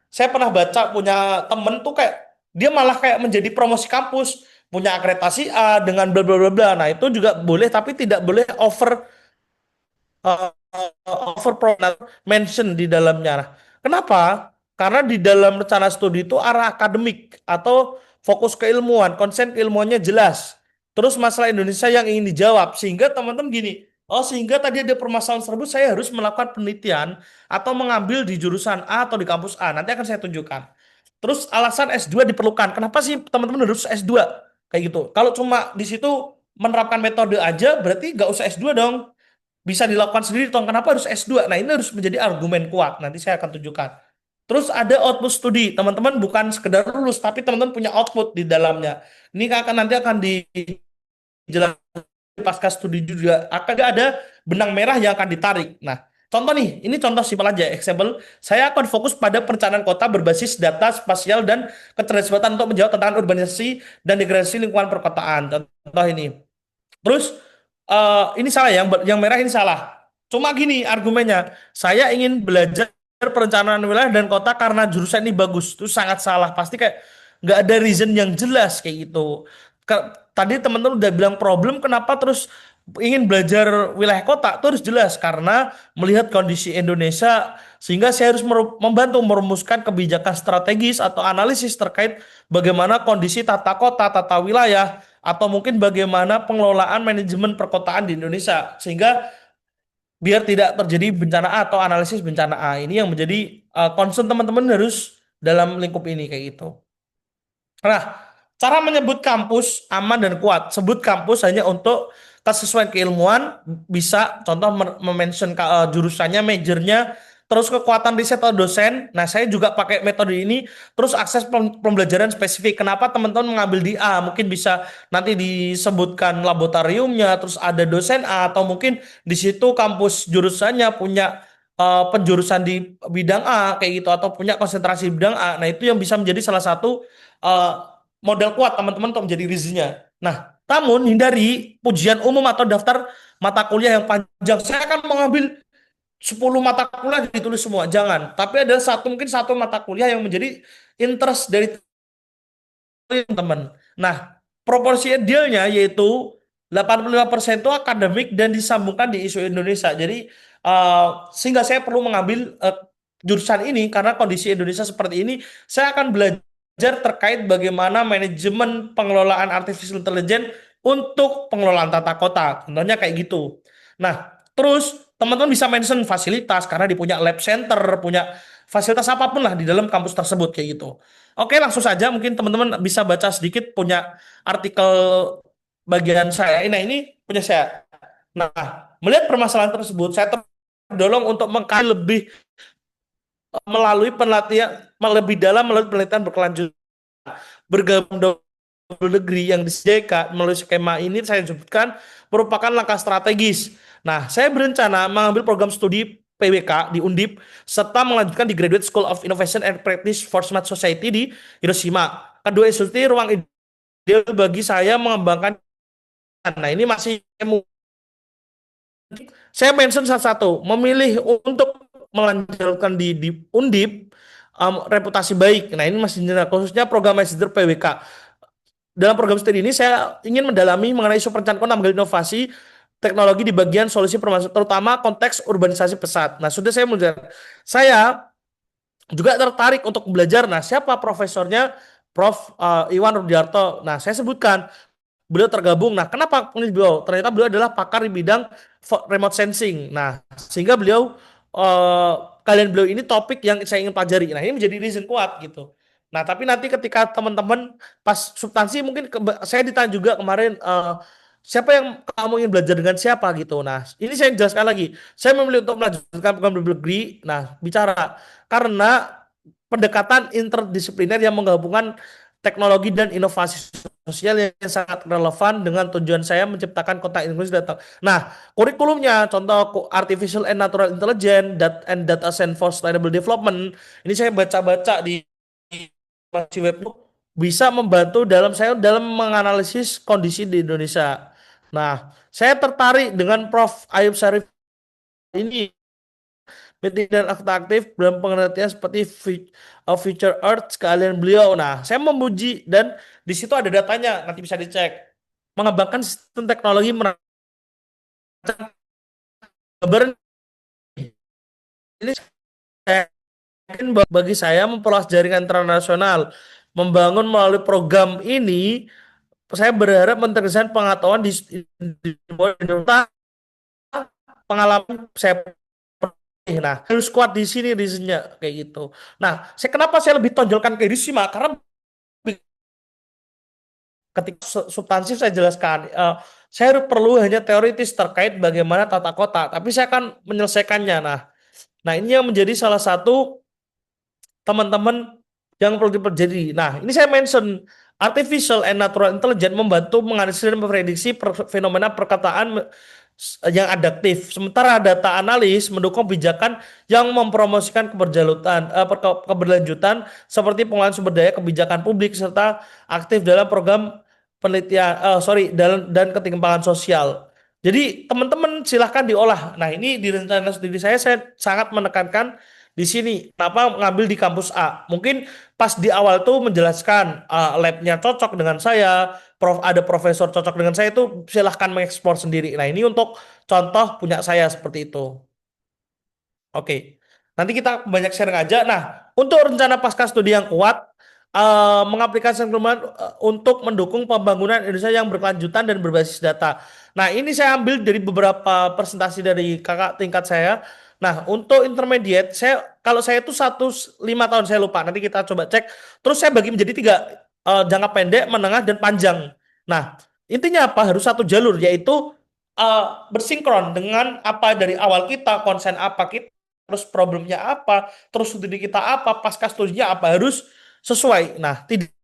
saya pernah baca punya temen tuh kayak, dia malah kayak menjadi promosi kampus. Punya akreditasi A dengan bla bla bla bla. Nah, itu juga boleh, tapi tidak boleh mention di dalamnya. Nah, kenapa? Karena di dalam rencana studi itu arah akademik atau fokus keilmuan, konsen keilmuannya jelas. Terus masalah Indonesia yang ingin dijawab, sehingga teman-teman gini, oh sehingga tadi ada permasalahan tersebut saya harus melakukan penelitian atau mengambil di jurusan A atau di kampus A. Nanti akan saya tunjukkan. Terus alasan S2 diperlukan. Kenapa sih teman-teman harus S2? Kayak gitu. Kalau cuma di situ menerapkan metode aja, berarti nggak usah S2 dong, bisa dilakukan sendiri toh, kenapa harus S2? Nah, ini harus menjadi argumen kuat. Nanti saya akan tunjukkan. Terus ada output studi. Teman-teman bukan sekedar lulus, tapi teman-teman punya output di dalamnya. Ini nanti akan dijelaskan pasca studi juga. Akan ada benang merah yang akan ditarik. Nah, contoh nih, ini contoh simpel aja, example. Saya akan fokus pada perencanaan kota berbasis data spasial dan kecerdasan untuk menjawab tantangan urbanisasi dan degradasi lingkungan perkotaan. Contoh ini. Terus ini salah, yang merah ini salah. Cuma gini argumennya, saya ingin belajar perencanaan wilayah dan kota karena jurusan ini bagus. Itu sangat salah. Pasti kayak nggak ada reason yang jelas kayak gitu. Tadi teman-teman udah bilang problem, kenapa terus ingin belajar wilayah kota itu harus jelas karena melihat kondisi Indonesia, sehingga saya harus membantu merumuskan kebijakan strategis atau analisis terkait bagaimana kondisi tata kota, tata wilayah, atau mungkin bagaimana pengelolaan manajemen perkotaan di Indonesia, sehingga biar tidak terjadi bencana A atau analisis bencana A. Ini yang menjadi concern teman-teman harus dalam lingkup ini kayak gitu. Nah, cara menyebut kampus aman dan kuat. Sebut kampus hanya untuk kesesuaian keilmuan, bisa contoh mention jurusannya, majornya, terus kekuatan riset atau dosen. Nah, saya juga pakai metode ini, terus akses pembelajaran spesifik. Kenapa teman-teman mengambil di A? Mungkin bisa nanti disebutkan laboratoriumnya, terus ada dosen A, atau mungkin di situ kampus jurusannya punya penjurusan di bidang A kayak gitu, atau punya konsentrasi di bidang A. Nah, itu yang bisa menjadi salah satu eh, modal kuat teman-teman untuk menjadi reasonnya. Nah, namun hindari pujian umum atau daftar mata kuliah yang panjang. Saya akan mengambil 10 mata kuliah ditulis semua, jangan. Tapi ada mungkin satu mata kuliah yang menjadi interest dari teman. Nah, proporsi idealnya yaitu 85% itu akademik dan disambungkan di isu Indonesia. Jadi eh, sehingga saya perlu mengambil jurusan ini karena kondisi Indonesia seperti ini, saya akan belajar terkait bagaimana manajemen pengelolaan artificial intelligence untuk pengelolaan tata kota. Contohnya kayak gitu. Nah, terus teman-teman bisa mention fasilitas karena dia punya lab center, punya fasilitas apapun lah di dalam kampus tersebut kayak gitu. Oke, langsung saja mungkin teman-teman bisa baca sedikit punya artikel bagian saya. Nah, ini punya saya. Nah, melihat permasalahan tersebut, saya terdorong untuk mengkaji lebih melalui penelitian lebih dalam melalui penelitian berkelanjutan bergabung double degree yang disediakan melalui skema ini saya sebutkan merupakan langkah strategis. Nah, saya berencana mengambil program studi PWK di Undip serta melanjutkan di Graduate School of Innovation and Practice for Smart Society di Hiroshima. Kedua institusi ruang ideal bagi saya mengembangkan. Nah, ini masih saya mention satu-satu, memilih untuk melanjutkan di Undip reputasi baik. Nah, ini masih general, khususnya program Magister PWK. Dalam program studi ini saya ingin mendalami mengenai isu perencanaan kota mengambil inovasi teknologi di bagian solusi permasalahan terutama konteks urbanisasi pesat. Nah, sudah saya menjelaskan. Saya juga tertarik untuk belajar. Nah, siapa profesornya? Prof. Iwan Rudiarto. Nah, saya sebutkan beliau tergabung. Nah, kenapa pilih beliau? Ternyata beliau adalah pakar di bidang remote sensing. Nah, sehingga beliau eh, kalian beliau ini topik yang saya ingin pelajari. Nah, ini menjadi reason kuat gitu. Nah, tapi nanti ketika teman-teman pas substansi mungkin saya ditanya juga kemarin siapa yang kamu ingin belajar dengan siapa gitu. Nah, ini saya jelaskan lagi. Saya memilih untuk melanjutkan program double degree. Nah, bicara karena pendekatan interdisipliner yang menggabungkan teknologi dan inovasi sosial yang sangat relevan dengan tujuan saya menciptakan kota inklusif datang. Nah, kurikulumnya contoh artificial and natural intelligence and data science for sustainable development. Ini saya baca-baca di web itu bisa membantu dalam menganalisis kondisi di Indonesia. Nah, saya tertarik dengan Prof. Ayub Syarif ini peneliti dan aktif dalam penelitian seperti Future Earth sekalian beliau. Nah, saya memuji dan di situ ada datanya, nanti bisa dicek. Mengembangkan sistem teknologi merancang gambaran ini saya yakin bagi saya memperluas jaringan internasional, membangun melalui program ini, saya berharap menteruskan pengetahuan di pengalaman saya. Nah, harus kuat di sini reasonnya kayak gitu. Nah, kenapa saya lebih tonjolkan ke Hiroshima? Karena ketika substansi saya jelaskan, saya perlu hanya teoritis terkait bagaimana tata kota, tapi saya akan menyelesaikannya. Nah, ini yang menjadi salah satu teman-teman yang perlu dipelajari. Nah, ini saya mention artificial and natural intelligence membantu menganalisis dan memprediksi fenomena perkataan yang adaptif. Sementara data analis mendukung kebijakan yang mempromosikan keberlanjutan seperti pengolahan sumber daya kebijakan publik serta aktif dalam program penelitian, dalam dan ketimpangan sosial. Jadi teman-teman silahkan diolah. Nah, ini di rencana studi saya sangat menekankan di sini. Kenapa ngambil di kampus A? Mungkin pas di awal tuh menjelaskan labnya cocok dengan saya, ada profesor cocok dengan saya itu silahkan mengeksplor sendiri. Nah, ini untuk contoh punya saya seperti itu. Oke, nanti kita banyak sharing aja. Nah, untuk rencana pasca studi yang kuat, mengaplikasikan perubahan untuk mendukung pembangunan Indonesia yang berkelanjutan dan berbasis data. Nah, ini saya ambil dari beberapa presentasi dari kakak tingkat saya. Nah, untuk intermediate, kalau saya itu 1 5 tahun saya lupa. Nanti kita coba cek. Terus saya bagi menjadi tiga, jangka pendek, menengah, dan panjang. Nah, intinya apa? Harus satu jalur, yaitu eh, bersinkron dengan apa dari awal kita, konsen apa kita, terus problemnya apa, terus studi kita apa, pasca studinya apa, harus sesuai. Nah, tidak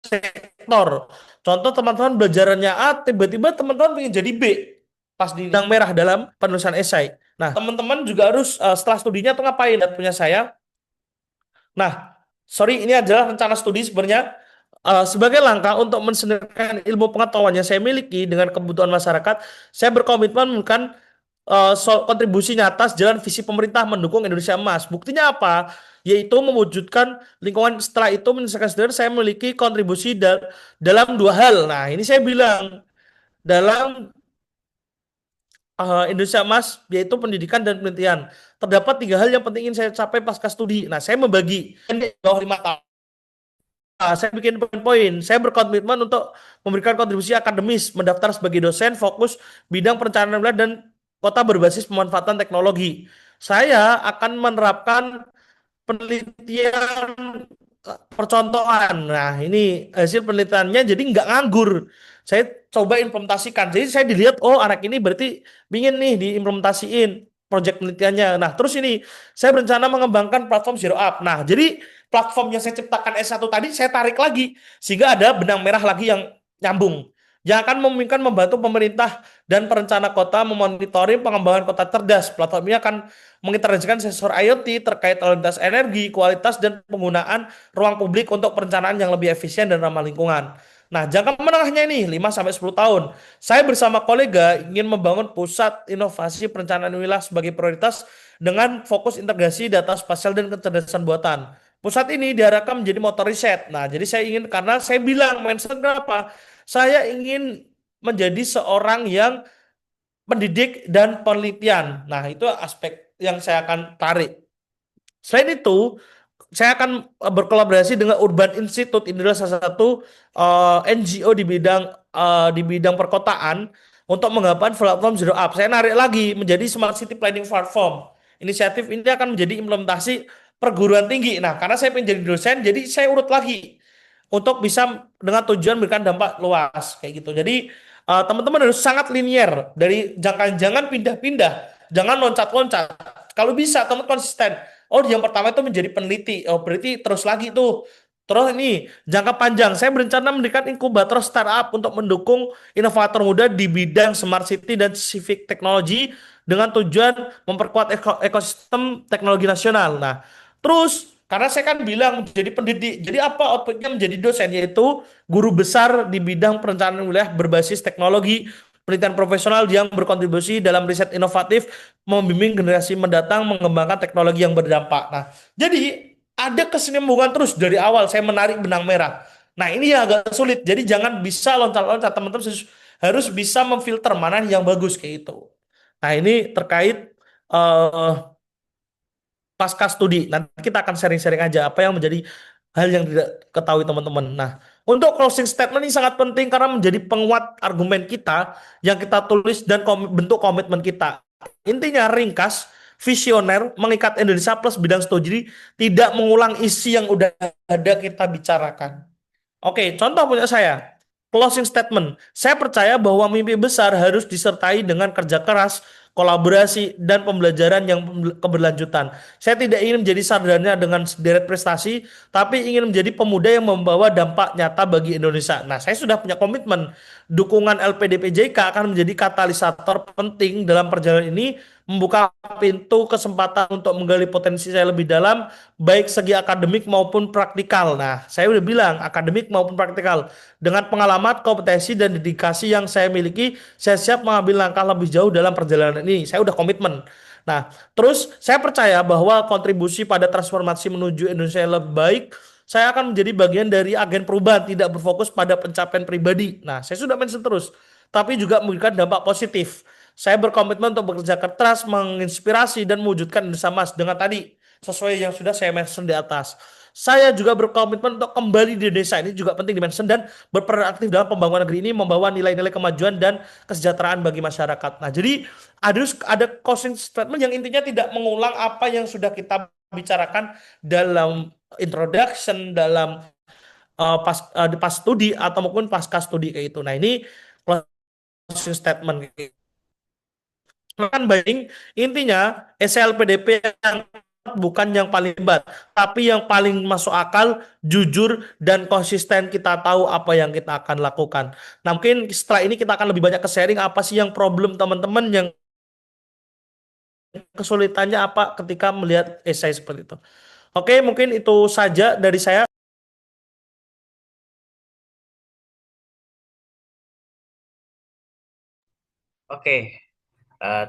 sektor. Contoh teman-teman belajarannya A, tiba-tiba teman-teman ingin jadi B pas di benang merah dalam penulisan esai. Nah, teman-teman juga harus setelah studinya tuh ngapain? Dan punya saya. Nah, sorry, ini adalah rencana studi sebenarnya sebagai langkah untuk mensinergikan ilmu pengetahuan yang saya miliki dengan kebutuhan masyarakat, saya berkomitmen memberikan kontribusi nyata sejalan visi pemerintah mendukung Indonesia Emas. Buktinya apa? Yaitu mewujudkan lingkungan setelah itu menyelesaikan studi, saya memiliki kontribusi dalam dua hal. Nah, ini saya bilang dalam Indonesia Emas, yaitu pendidikan dan penelitian. Terdapat tiga hal yang penting ingin saya capai pasca studi. Nah, saya membagi di bawah 5 tahun. saya bikin poin-poin. Saya berkomitmen untuk memberikan kontribusi akademis, mendaftar sebagai dosen, fokus bidang perencanaan wilayah dan kota berbasis pemanfaatan teknologi. Saya akan menerapkan penelitian percontohan. Nah, ini hasil penelitiannya jadi nggak nganggur. Saya coba implementasikan. Jadi saya dilihat, oh anak ini berarti ingin nih diimplementasiin proyek penelitiannya. Nah, terus ini saya berencana mengembangkan platform Zero Up. Nah, jadi platform yang saya ciptakan S1 tadi saya tarik lagi sehingga ada benang merah lagi yang nyambung. Yang akan memungkinkan membantu pemerintah dan perencana kota memonitoring pengembangan kota cerdas. Platform ini akan mengintegrasikan sensor IoT terkait lalu lintas energi, kualitas, dan penggunaan ruang publik untuk perencanaan yang lebih efisien dan ramah lingkungan. Nah, jangka menengahnya ini 5 sampai 10 tahun. Saya bersama kolega ingin membangun pusat inovasi perencanaan wilayah sebagai prioritas dengan fokus integrasi data spasial dan kecerdasan buatan. Pusat ini diharapkan menjadi motor riset. Nah, jadi saya ingin karena saya bilang mention kenapa? Saya ingin menjadi seorang yang pendidik dan penelitian. Nah, itu aspek yang saya akan tarik. Selain itu, saya akan berkolaborasi dengan Urban Institute. Ini adalah salah satu NGO di bidang perkotaan untuk mengembangkan platform Zero Up. Saya narik lagi menjadi Smart City Planning Platform. Inisiatif ini akan menjadi implementasi perguruan tinggi. Nah, karena saya pengen jadi dosen, jadi saya urut lagi untuk bisa dengan tujuan memberikan dampak luas kayak gitu. Jadi teman-teman harus sangat linier dari jangan pindah-pindah, jangan loncat-loncat. Kalau bisa teman konsisten. Oh, yang pertama itu menjadi peneliti. Oh, berarti terus lagi tuh. Terus ini jangka panjang, saya berencana mendirikan inkubator startup untuk mendukung inovator muda di bidang smart city dan civic technology dengan tujuan memperkuat ekosistem teknologi nasional. Nah, terus karena saya kan bilang jadi pendidik, jadi apa outputnya menjadi dosen yaitu guru besar di bidang perencanaan wilayah berbasis teknologi, penelitian profesional yang berkontribusi dalam riset inovatif, membimbing generasi mendatang mengembangkan teknologi yang berdampak. Nah, jadi ada kesinambungan terus dari awal saya menarik benang merah. Nah, ini yang agak sulit. Jadi jangan bisa loncat-loncat, teman-teman harus bisa memfilter mana yang bagus kayak itu. Nah, ini terkait eh, pasca studi. Nanti kita akan sharing-sharing aja apa yang menjadi hal yang tidak ketahui teman-teman. Nah, untuk closing statement ini sangat penting karena menjadi penguat argumen kita yang kita tulis dan bentuk komitmen kita. Intinya ringkas, visioner, mengikat Indonesia plus bidang studi, tidak mengulang isi yang udah ada kita bicarakan. Oke, contoh punya saya. Closing statement. Saya percaya bahwa mimpi besar harus disertai dengan kerja keras, kolaborasi, dan pembelajaran yang keberlanjutan. Saya tidak ingin menjadi sarjana dengan sederet prestasi, tapi ingin menjadi pemuda yang membawa dampak nyata bagi Indonesia. Nah, saya sudah punya komitmen. Dukungan LPDPJK akan menjadi katalisator penting dalam perjalanan ini, membuka pintu kesempatan untuk menggali potensi saya lebih dalam, baik segi akademik maupun praktikal. Nah, saya udah bilang akademik maupun praktikal. Dengan pengalaman, kompetensi, dan dedikasi yang saya miliki, saya siap mengambil langkah lebih jauh dalam perjalanan ini. Saya udah komitmen. Nah, terus saya percaya bahwa kontribusi pada transformasi menuju Indonesia yang lebih baik, saya akan menjadi bagian dari agen perubahan, tidak berfokus pada pencapaian pribadi. Nah, saya sudah mention terus, tapi juga memberikan dampak positif. Saya berkomitmen untuk bekerja keras, menginspirasi, dan mewujudkan Indonesia Emas dengan tadi sesuai yang sudah saya mention di atas. Saya juga berkomitmen untuk kembali di Indonesia ini juga penting dimention dan berperan aktif dalam pembangunan negeri ini membawa nilai-nilai kemajuan dan kesejahteraan bagi masyarakat. Nah, jadi ada closing statement yang intinya tidak mengulang apa yang sudah kita bicarakan dalam introduction, dalam pas studi atau maupun pasca studi kayak itu. Nah, ini closing statement kan baik intinya SLPDP yang bukan yang paling hebat tapi yang paling masuk akal, jujur, dan konsisten kita tahu apa yang kita akan lakukan. Nah, mungkin setelah ini kita akan lebih banyak ke sharing apa sih yang problem teman-teman, yang kesulitannya apa ketika melihat esai seperti itu. Oke, mungkin itu saja dari saya. Oke,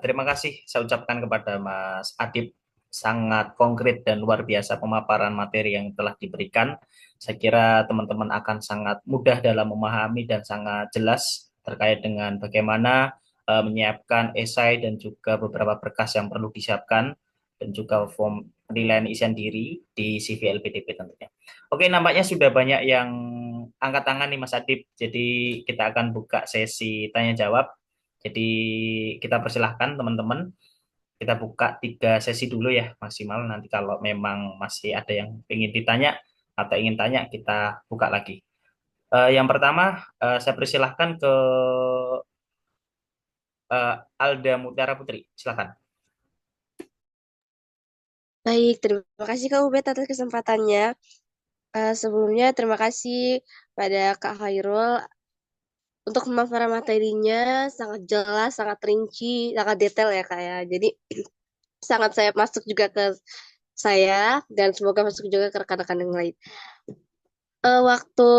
terima kasih saya ucapkan kepada Mas Adib, sangat konkret dan luar biasa pemaparan materi yang telah diberikan. Saya kira teman-teman akan sangat mudah dalam memahami dan sangat jelas terkait dengan bagaimana menyiapkan esai dan juga beberapa berkas yang perlu disiapkan dan juga penilaian isian diri di CV LPDP tentunya. Oke, nampaknya sudah banyak yang angkat tangan nih Mas Adib. Jadi kita akan buka sesi tanya jawab. Jadi kita persilahkan teman-teman. Kita buka 3 sesi dulu ya maksimal. Nanti kalau memang masih ada yang ingin ditanya atau ingin tanya, kita buka lagi. Yang pertama, saya persilahkan ke Alda Mutiara Putri. Silakan. Baik, terima kasih Kak Ubed atas kesempatannya. Sebelumnya terima kasih pada Kak Khairul untuk pemaparan materinya sangat jelas, sangat rinci, sangat detail ya Kak ya. Jadi sangat saya masuk juga ke saya dan semoga masuk juga ke rekan-rekan yang lain. Waktu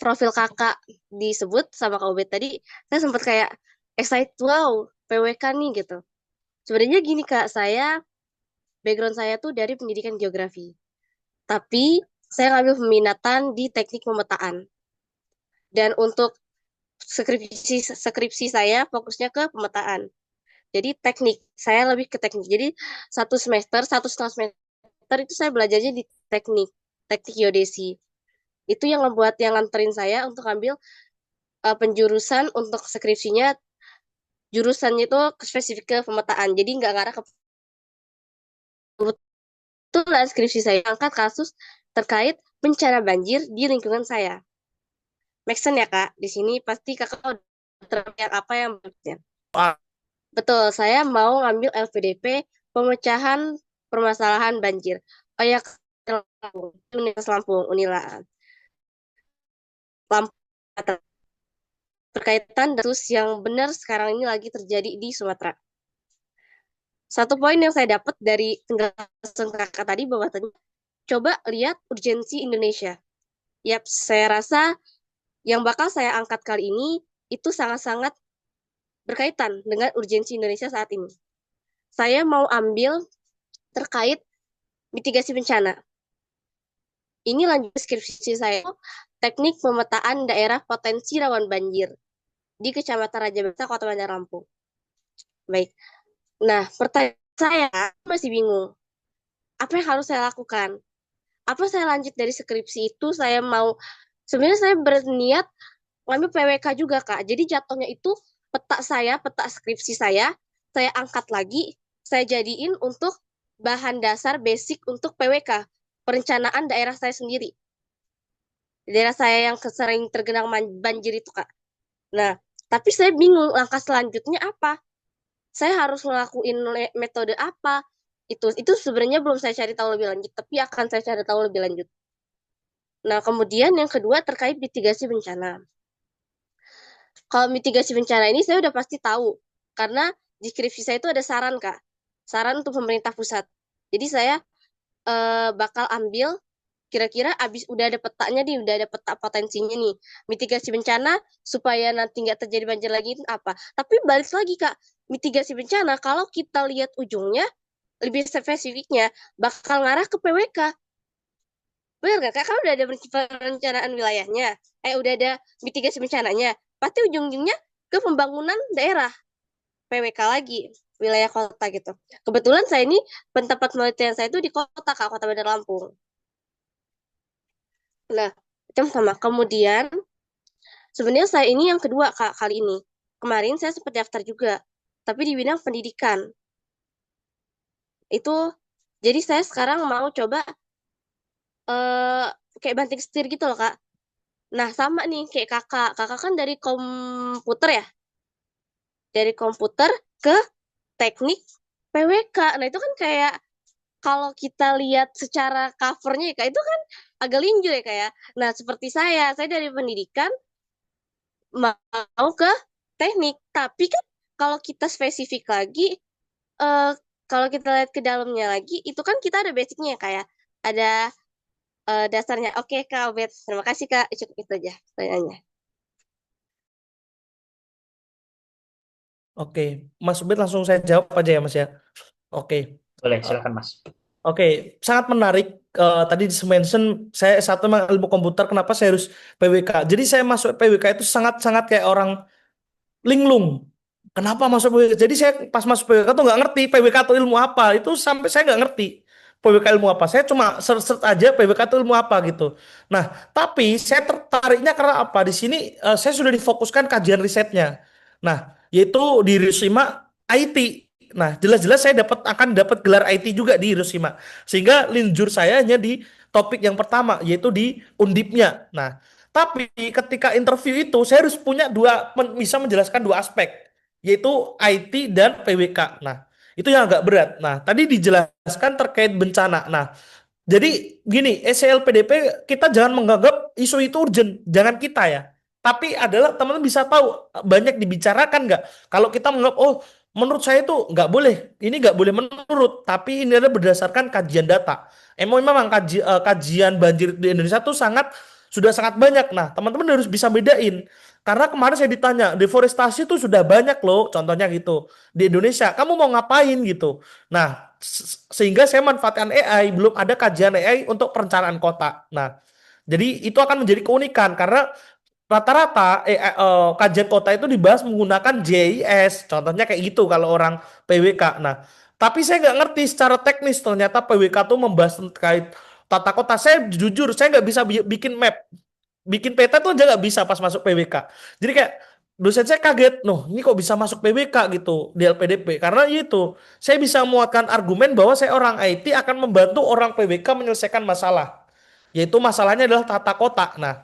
profil kakak disebut sama Kak Ubed tadi, saya sempat kayak excited, wow, PWK nih gitu. Sebenarnya gini Kak, background saya tuh dari pendidikan geografi. Tapi saya ngambil peminatan di teknik pemetaan. Dan untuk skripsi saya fokusnya ke pemetaan. Jadi teknik, saya lebih ke teknik. Jadi 1 semester, 1,5 semester itu saya belajarnya di teknik geodesi. Itu yang membuat yang nganterin saya untuk ambil penjurusan untuk skripsinya, jurusannya itu spesifik ke pemetaan. Jadi nggak ngarah ke kebetulan skripsi saya angkat kasus terkait bencana banjir di lingkungan saya. Make sense ya Kak? Di sini pasti Kakak udah teriak apa yang maksudnya. Ah, Betul, saya mau ngambil LPDP pemecahan permasalahan banjir. Kayak Lampung, Universitas Lampung, Unila. Lampung berkaitan dengan kasus yang benar sekarang ini lagi terjadi di Sumatera. Satu poin yang saya dapat dari penjelasan Kakak tadi bahwa coba lihat urgensi Indonesia. Yap, saya rasa yang bakal saya angkat kali ini itu sangat-sangat berkaitan dengan urgensi Indonesia saat ini. Saya mau ambil terkait mitigasi bencana. Ini lanjut skripsi saya, teknik pemetaan daerah potensi rawan banjir di Kecamatan Raja Besa, Kota Bandar Lampung. Baik. Nah, pertanyaan saya masih bingung. Apa yang harus saya lakukan? Apa saya lanjut dari skripsi itu, sebenarnya saya berniat ngambil PWK juga, Kak. Jadi jatuhnya itu peta skripsi saya angkat lagi, saya jadiin untuk bahan dasar basic untuk PWK, perencanaan daerah saya sendiri. Daerah saya yang sering tergenang banjir itu, Kak. Nah, tapi saya bingung langkah selanjutnya apa. Saya harus ngelakuin metode apa. Itu sebenarnya belum saya cari tahu lebih lanjut, tapi akan saya cari tahu lebih lanjut. Nah, kemudian yang kedua terkait mitigasi bencana. Kalau mitigasi bencana ini saya udah pasti tahu, karena di skripsi saya itu ada saran, Kak. Saran untuk pemerintah pusat. Jadi saya bakal ambil kira-kira udah ada petanya nih, udah ada peta potensinya nih. Mitigasi bencana supaya nanti nggak terjadi banjir lagi itu apa. Tapi balik lagi, Kak, mitigasi bencana kalau kita lihat ujungnya, lebih spesifiknya, bakal ngarah ke PWK. Benar nggak, Kak? Kan udah ada perencanaan wilayahnya. Udah ada mitigasi bencananya. Pasti ujung-ujungnya ke pembangunan daerah. PWK lagi, wilayah kota gitu. Kebetulan saya ini, tempat penelitian saya itu di kota, Kak, Kota Bandar Lampung. Nah, macam sama. Kemudian, sebenarnya saya ini yang kedua, Kak, kali ini. Kemarin saya sempat daftar juga, tapi di bidang pendidikan. Itu, jadi saya sekarang mau coba kayak banting setir gitu loh, Kak. Nah, sama nih kayak kakak. Kakak kan dari komputer ya? Dari komputer ke teknik PWK. Nah, itu kan kayak kalau kita lihat secara covernya ya, Kak, itu kan agak linjur ya, Kak ya. Nah, seperti saya dari pendidikan mau ke teknik. Tapi kan kalau kita spesifik lagi, eh, kalau kita lihat ke dalamnya lagi, itu kan kita ada basicnya ya, Kak ya. Ada dasarnya. Oke, Kak Obet. Terima kasih, Kak. Cukup itu aja pertanyaannya. oke, Mas Ubed langsung saya jawab aja ya Mas ya. Oke. Boleh, silakan Mas. Oke, sangat menarik. Tadi mention saya satu memang ilmu komputer, kenapa saya harus PWK? Jadi saya masuk PWK itu sangat-sangat kayak orang linglung. Kenapa masuk PWK? Jadi saya pas masuk PWK tuh nggak ngerti PWK itu ilmu apa. Itu sampai saya nggak ngerti. PWK ilmu apa. Saya cuma search aja PWK itu ilmu apa gitu. Nah, tapi saya tertariknya karena apa? Di sini saya sudah difokuskan kajian risetnya. Nah, yaitu di Hiroshima IT. Nah, jelas-jelas saya akan dapat gelar IT juga di Hiroshima. Sehingga linjur saya hanya di topik yang pertama, yaitu di undipnya. Nah, tapi ketika interview itu saya harus punya bisa menjelaskan dua aspek, yaitu IT dan PWK. Nah, itu yang agak berat. Nah, tadi dijelaskan terkait bencana. Nah, jadi gini, SCLPDP kita jangan menganggap isu itu urgent, jangan kita ya. Tapi adalah teman-teman bisa tahu banyak dibicarakan nggak? Kalau kita menganggap oh menurut saya itu nggak boleh, ini nggak boleh menurut, tapi ini adalah berdasarkan kajian data. Memang kajian banjir di Indonesia tuh sudah sangat banyak. Nah, teman-teman harus bisa bedain. Karena kemarin saya ditanya, deforestasi itu sudah banyak loh, contohnya gitu di Indonesia. Kamu mau ngapain gitu? Nah, sehingga saya manfaatkan AI, belum ada kajian AI untuk perencanaan kota. Nah, jadi itu akan menjadi keunikan karena rata-rata kajian kota itu dibahas menggunakan JIS, contohnya kayak gitu kalau orang PWK. Nah, tapi saya nggak ngerti secara teknis ternyata PWK tuh membahas terkait tata kota. Saya jujur, saya nggak bisa bikin map, bikin peta tuh aja nggak bisa pas masuk PWK. Jadi kayak dosen saya kaget, noh ini kok bisa masuk PWK gitu di LPDP. Karena itu saya bisa muatkan argumen bahwa saya orang IT akan membantu orang PWK menyelesaikan masalah. Yaitu masalahnya adalah tata kota. Nah,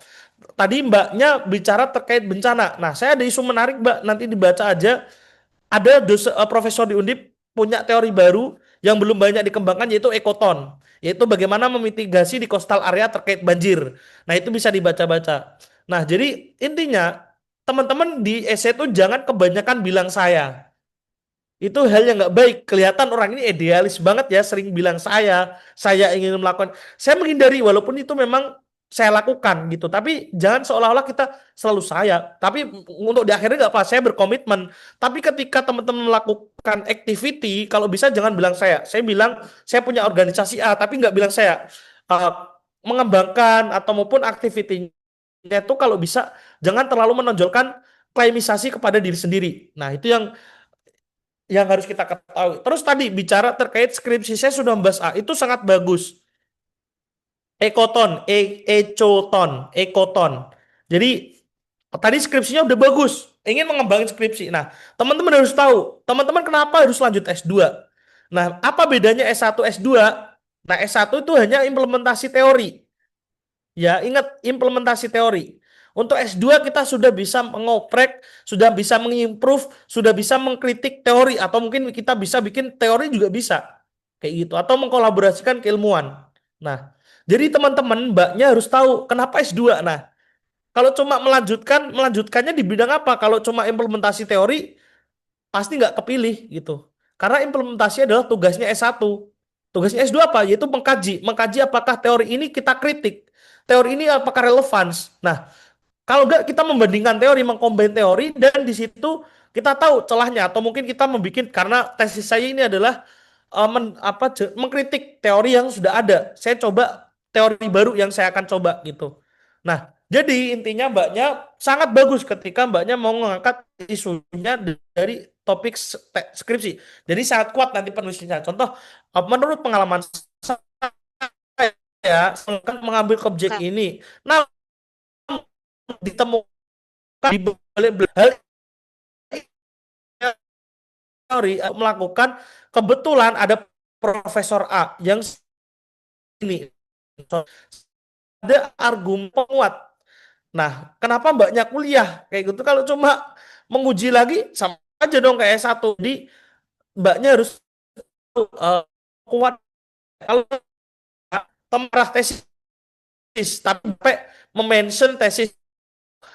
tadi Mbaknya bicara terkait bencana. Nah, saya ada isu menarik Mbak, nanti dibaca aja. Ada profesor di Undip punya teori baru yang belum banyak dikembangkan yaitu ekoton, yaitu bagaimana memitigasi di coastal area terkait banjir. Nah, itu bisa dibaca-baca. Nah, jadi intinya teman-teman di essay itu jangan kebanyakan bilang saya. Itu hal yang nggak baik. Kelihatan orang ini idealis banget ya, sering bilang saya ingin melakukan. Saya menghindari walaupun itu memang saya lakukan gitu. Tapi jangan seolah-olah kita selalu saya. Tapi untuk di akhirnya nggak apa, saya berkomitmen. Tapi ketika teman-teman melakukan activity, kalau bisa jangan bilang saya. Saya bilang saya punya organisasi A, tapi nggak bilang saya. Eh, Mengembangkan atau maupun activity-nya itu kalau bisa jangan terlalu menonjolkan klaimisasi kepada diri sendiri. Nah, itu yang harus kita ketahui. Terus tadi bicara terkait skripsi saya sudah membahas A, itu sangat bagus. Ekoton. Jadi tadi skripsinya udah bagus, ingin mengembangin skripsi. Nah, teman-teman harus tahu, teman-teman kenapa harus lanjut S2. Nah, apa bedanya S1 S2? Nah, S1 itu hanya implementasi teori. Ya, ingat implementasi teori. Untuk S2 kita sudah bisa mengoprek, sudah bisa mengimprove, sudah bisa mengkritik teori atau mungkin kita bisa bikin teori juga bisa. Kayak gitu atau mengkolaborasikan keilmuan. Nah, jadi teman-teman mbaknya harus tahu kenapa S2. Nah, kalau cuma melanjutkannya di bidang apa? Kalau cuma implementasi teori pasti nggak kepilih gitu. Karena implementasi adalah tugasnya S1. Tugasnya S2 apa? Yaitu mengkaji apakah teori ini kita kritik. Teori ini apakah relevan? Nah, kalau enggak kita membandingkan teori, mengkombin teori dan di situ kita tahu celahnya atau mungkin kita membuat karena tesis saya ini adalah mengkritik teori yang sudah ada. Saya coba teori baru yang saya akan coba gitu. Nah, jadi intinya mbaknya sangat bagus ketika mbaknya mau mengangkat isunya dari topik skripsi. Jadi sangat kuat nanti penulisnya. Contoh, menurut pengalaman saya mengambil objek Kak, ini. Nah, ditemukan di balik hal teori melakukan kebetulan ada Profesor A yang ini ada argumen penguat. Nah, kenapa mbaknya kuliah kayak gitu? Kalau cuma menguji lagi sama aja dong kayak S1. Jadi mbaknya harus uh, kuat kalau temerah tesis tapi sampai mention tesis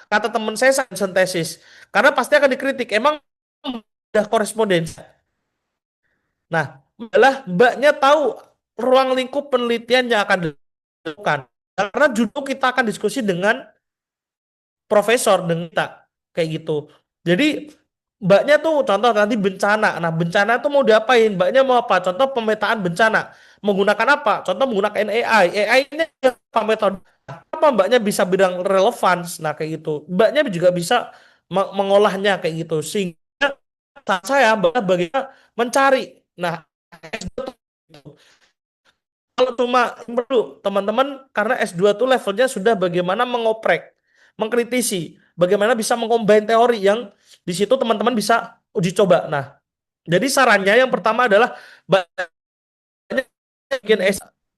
kata teman saya mention tesis karena pasti akan dikritik emang udah korespondensi. Nah, adalah mbaknya tahu ruang lingkup penelitian yang akan dilakukan. Karena judul kita akan diskusi dengan profesor dengan kita kayak gitu. Jadi mbaknya tuh contoh nanti bencana. Nah, bencana tuh mau diapain? Mbaknya mau apa? Contoh pemetaan bencana. Menggunakan apa? Contoh menggunakan AI. AI ini apa metode? Apa mbaknya bisa bilang relevans? Nah, kayak gitu. Mbaknya juga bisa mengolahnya kayak gitu. Sehingga saya bagaimana mencari. Nah, kalau cuma perlu teman-teman karena S2 tuh levelnya sudah bagaimana mengoprek, mengkritisi, bagaimana bisa mengcombine teori yang di situ teman-teman bisa uji coba. Nah, jadi sarannya yang pertama adalah banyak bikin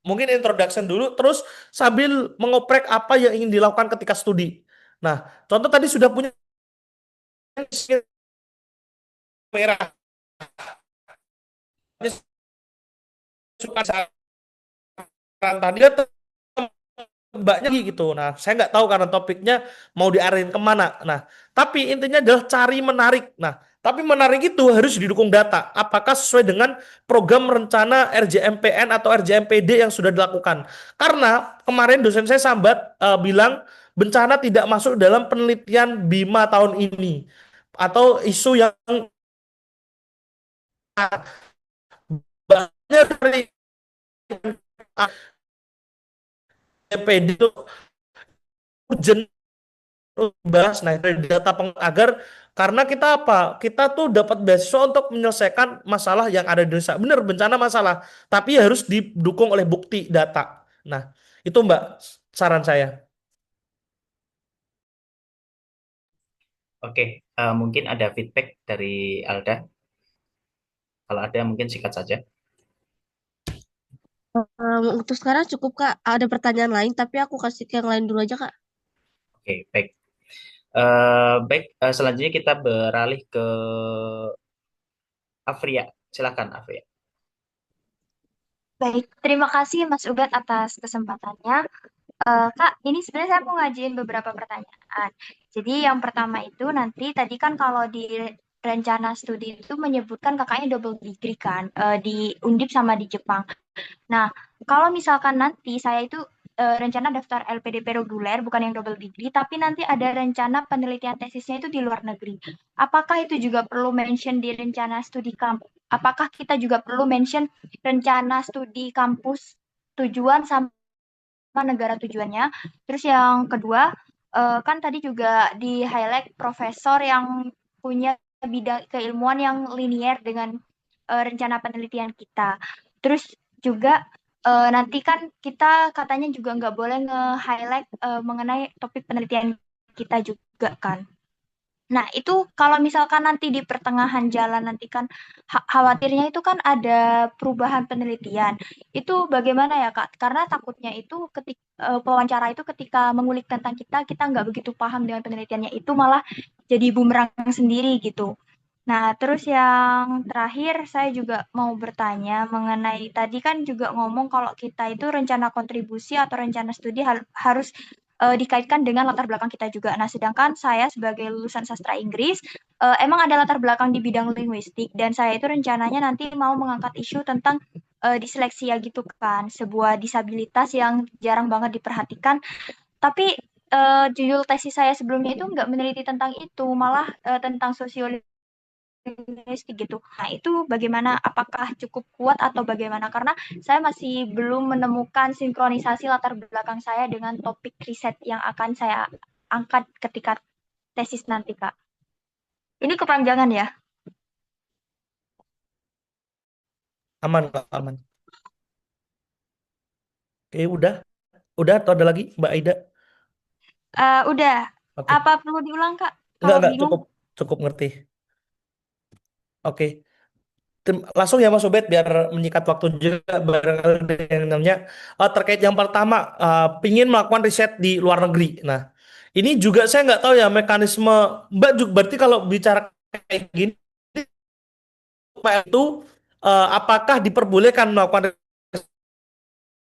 mungkin introduction dulu terus sambil mengoprek apa yang ingin dilakukan ketika studi. Nah, contoh tadi sudah punya merah suka saran tadi kan mbaknya gitu. Nah, saya nggak tahu karena topiknya mau diarahin kemana. Nah, tapi intinya adalah cari menarik. Nah, tapi menarik itu harus didukung data. Apakah sesuai dengan program rencana RJMPN atau RJMPD yang sudah dilakukan? Karena kemarin dosen saya sambat bilang bencana tidak masuk dalam penelitian BIMA tahun ini atau isu yang banyak dari RJMPD itu urgent bahas nah dari data agar karena kita apa kita tuh dapat beasiswa untuk menyelesaikan masalah yang ada di Indonesia benar bencana masalah tapi harus didukung oleh bukti data. Nah itu Mbak saran saya. Oke, mungkin ada feedback dari Alda. Kalau ada mungkin singkat saja. Untuk sekarang cukup Kak. Ada pertanyaan lain, tapi aku kasih ke yang lain dulu aja Kak. Oke, baik. Baik, selanjutnya kita beralih ke Afria. Silakan Afria. Baik, terima kasih Mas Ubed atas kesempatannya. Kak, ini sebenarnya saya mau ngajuin beberapa pertanyaan. Jadi yang pertama itu nanti tadi kan kalau di rencana studi itu menyebutkan kakaknya double degree kan, di Undip sama di Jepang. Nah, kalau misalkan nanti saya itu rencana daftar LPDP reguler, bukan yang double degree, tapi nanti ada rencana penelitian tesisnya itu di luar negeri. Apakah itu juga perlu mention di rencana studi kampus? Apakah kita juga perlu mention rencana studi kampus tujuan sama negara tujuannya? Terus yang kedua, kan tadi juga di highlight profesor yang punya bidang keilmuan yang linier dengan rencana penelitian kita. Terus juga nanti kan kita katanya juga nggak boleh nge-highlight mengenai topik penelitian kita juga kan. Nah, itu kalau misalkan nanti di pertengahan jalan nanti kan khawatirnya itu kan ada perubahan penelitian. Itu bagaimana ya, Kak? Karena takutnya itu ketika pewawancara itu ketika mengulik tentang kita nggak begitu paham dengan penelitiannya itu malah jadi bumerang sendiri gitu. Nah, terus yang terakhir saya juga mau bertanya mengenai tadi kan juga ngomong kalau kita itu rencana kontribusi atau rencana studi harus dikaitkan dengan latar belakang kita juga. Nah, sedangkan saya sebagai lulusan sastra Inggris emang ada latar belakang di bidang linguistik dan saya itu rencananya nanti mau mengangkat isu tentang disleksia gitu kan, sebuah disabilitas yang jarang banget diperhatikan. Tapi judul tesis saya sebelumnya itu nggak meneliti tentang itu, malah tentang sosiologi linguistik gitu. Nah, itu bagaimana? Apakah cukup kuat atau bagaimana? Karena saya masih belum menemukan sinkronisasi latar belakang saya dengan topik riset yang akan saya angkat ketika tesis nanti, Kak. Ini kepanjangan ya? Aman Kak, aman. Oke udah atau ada lagi Mbak Aida? Udah. Oke Apa perlu diulang, Kak? Kalau enggak bingung. cukup ngerti. Oke. Langsung ya Mas Ubed biar menyikat waktu juga barangkali ada yang namanya terkait yang pertama pingin melakukan riset di luar negeri. Nah ini juga saya nggak tahu ya mekanisme Mbak juga berarti kalau bicara kayak gini itu apakah diperbolehkan melakukan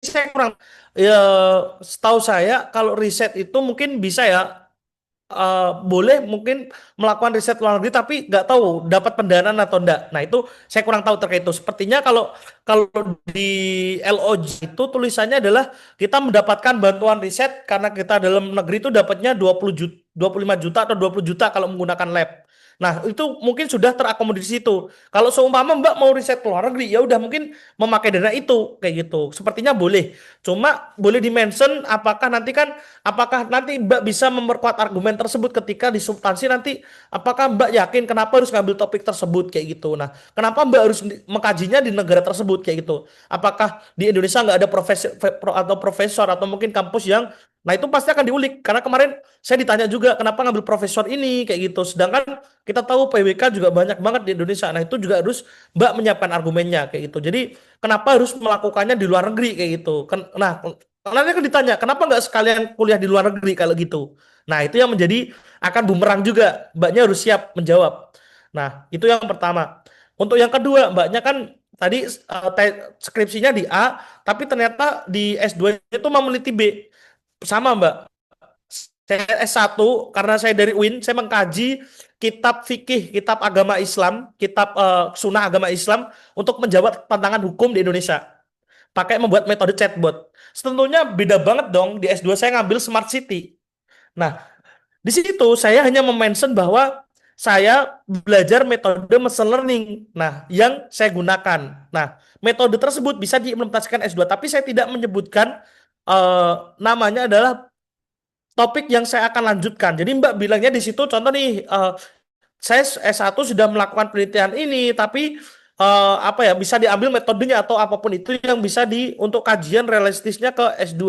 saya kurang ya setahu saya kalau riset itu mungkin bisa ya boleh mungkin melakukan riset luar negeri tapi nggak tahu dapat pendanaan atau enggak. Nah itu saya kurang tahu terkait itu. Sepertinya kalau kalau di LOJ itu tulisannya adalah kita mendapatkan bantuan riset karena kita dalam negeri itu dapatnya 20 juta, 25 juta atau 20 juta kalau menggunakan lab. Nah, itu mungkin sudah terakomodir di situ. Kalau seumpama Mbak mau riset ke luar negeri, ya udah mungkin memakai dana itu kayak gitu. Sepertinya boleh. Cuma boleh dimention apakah nanti Mbak bisa memperkuat argumen tersebut ketika di substansi nanti apakah Mbak yakin kenapa harus ngambil topik tersebut kayak gitu. Nah, kenapa Mbak harus mengkajinya di negara tersebut kayak gitu. Apakah di Indonesia nggak ada profesor atau mungkin kampus yang nah itu pasti akan diulik karena kemarin saya ditanya juga kenapa ngambil profesor ini kayak gitu. Sedangkan kita tahu PWK juga banyak banget di Indonesia. Nah, itu juga harus Mbak menyiapkan argumennya kayak gitu. Jadi, kenapa harus melakukannya di luar negeri kayak gitu? Nah, nanti akan ditanya, kenapa nggak sekalian kuliah di luar negeri kalau gitu? Nah, itu yang menjadi akan bumerang juga. Mbaknya harus siap menjawab. Nah, itu yang pertama. Untuk yang kedua, Mbaknya kan tadi skripsinya di A, tapi ternyata di S2 itu mau meneliti B. Sama, Mbak. Saya S1 karena saya dari UIN, saya mengkaji kitab fikih, kitab agama Islam, kitab sunnah agama Islam untuk menjawab tantangan hukum di Indonesia. Pakai membuat metode chatbot. Tentunya beda banget dong. Di S2 saya ngambil Smart City. Nah, di situ saya hanya mention bahwa saya belajar metode machine learning. Nah, yang saya gunakan. Nah, metode tersebut bisa diimplementasikan S2, tapi saya tidak menyebutkan namanya adalah topik yang saya akan lanjutkan. Jadi Mbak bilangnya di situ contoh nih saya S1 sudah melakukan penelitian ini tapi apa ya bisa diambil metodenya atau apapun itu yang bisa untuk kajian realistisnya ke S2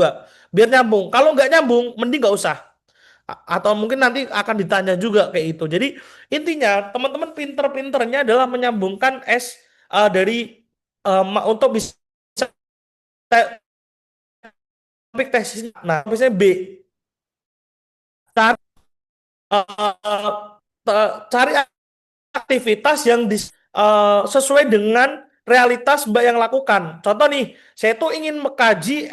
biar nyambung. Kalau nggak nyambung mending nggak usah. Atau mungkin nanti akan ditanya juga kayak itu. Jadi intinya teman-teman pinter-pinternya adalah menyambungkan dari untuk bisa topik tesisnya. Nah, misalnya B cari eh, cari aktivitas yang sesuai dengan realitas Mbak yang lakukan. Contoh nih, saya tuh ingin mengkaji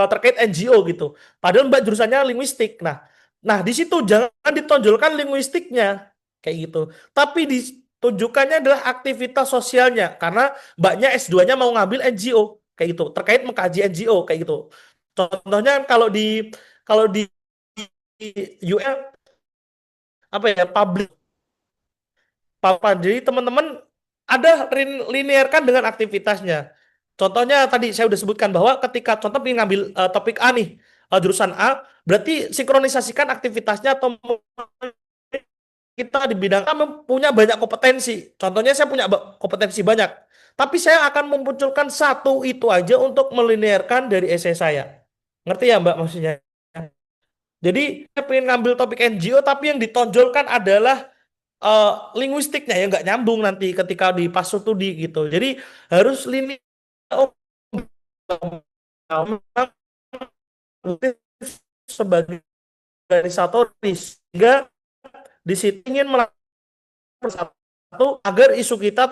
terkait NGO gitu. Padahal Mbak jurusannya linguistik. Nah di situ jangan ditonjolkan linguistiknya kayak gitu. Tapi ditunjukkannya adalah aktivitas sosialnya karena Mbaknya S2-nya mau ngambil NGO kayak gitu, terkait mengkaji NGO kayak gitu. Contohnya kalau di UN apa ya public papan. Jadi teman-teman ada linearkan dengan aktivitasnya. Contohnya tadi saya sudah sebutkan bahwa ketika contoh ingin ngambil topik A nih, jurusan A, berarti sinkronisasikan aktivitasnya atau kita di bidang A punya banyak kompetensi. Contohnya saya punya kompetensi banyak. Tapi saya akan memunculkan satu itu aja untuk melinearkan dari esai saya. Ngerti ya Mbak maksudnya? Jadi saya pengen ngambil topik NGO tapi yang ditonjolkan adalah eh, linguistiknya ya nggak nyambung nanti ketika di pas studi gitu. Jadi harus oh, sebagai organisatoris sehingga di situ ingin melakukan satu agar isu kita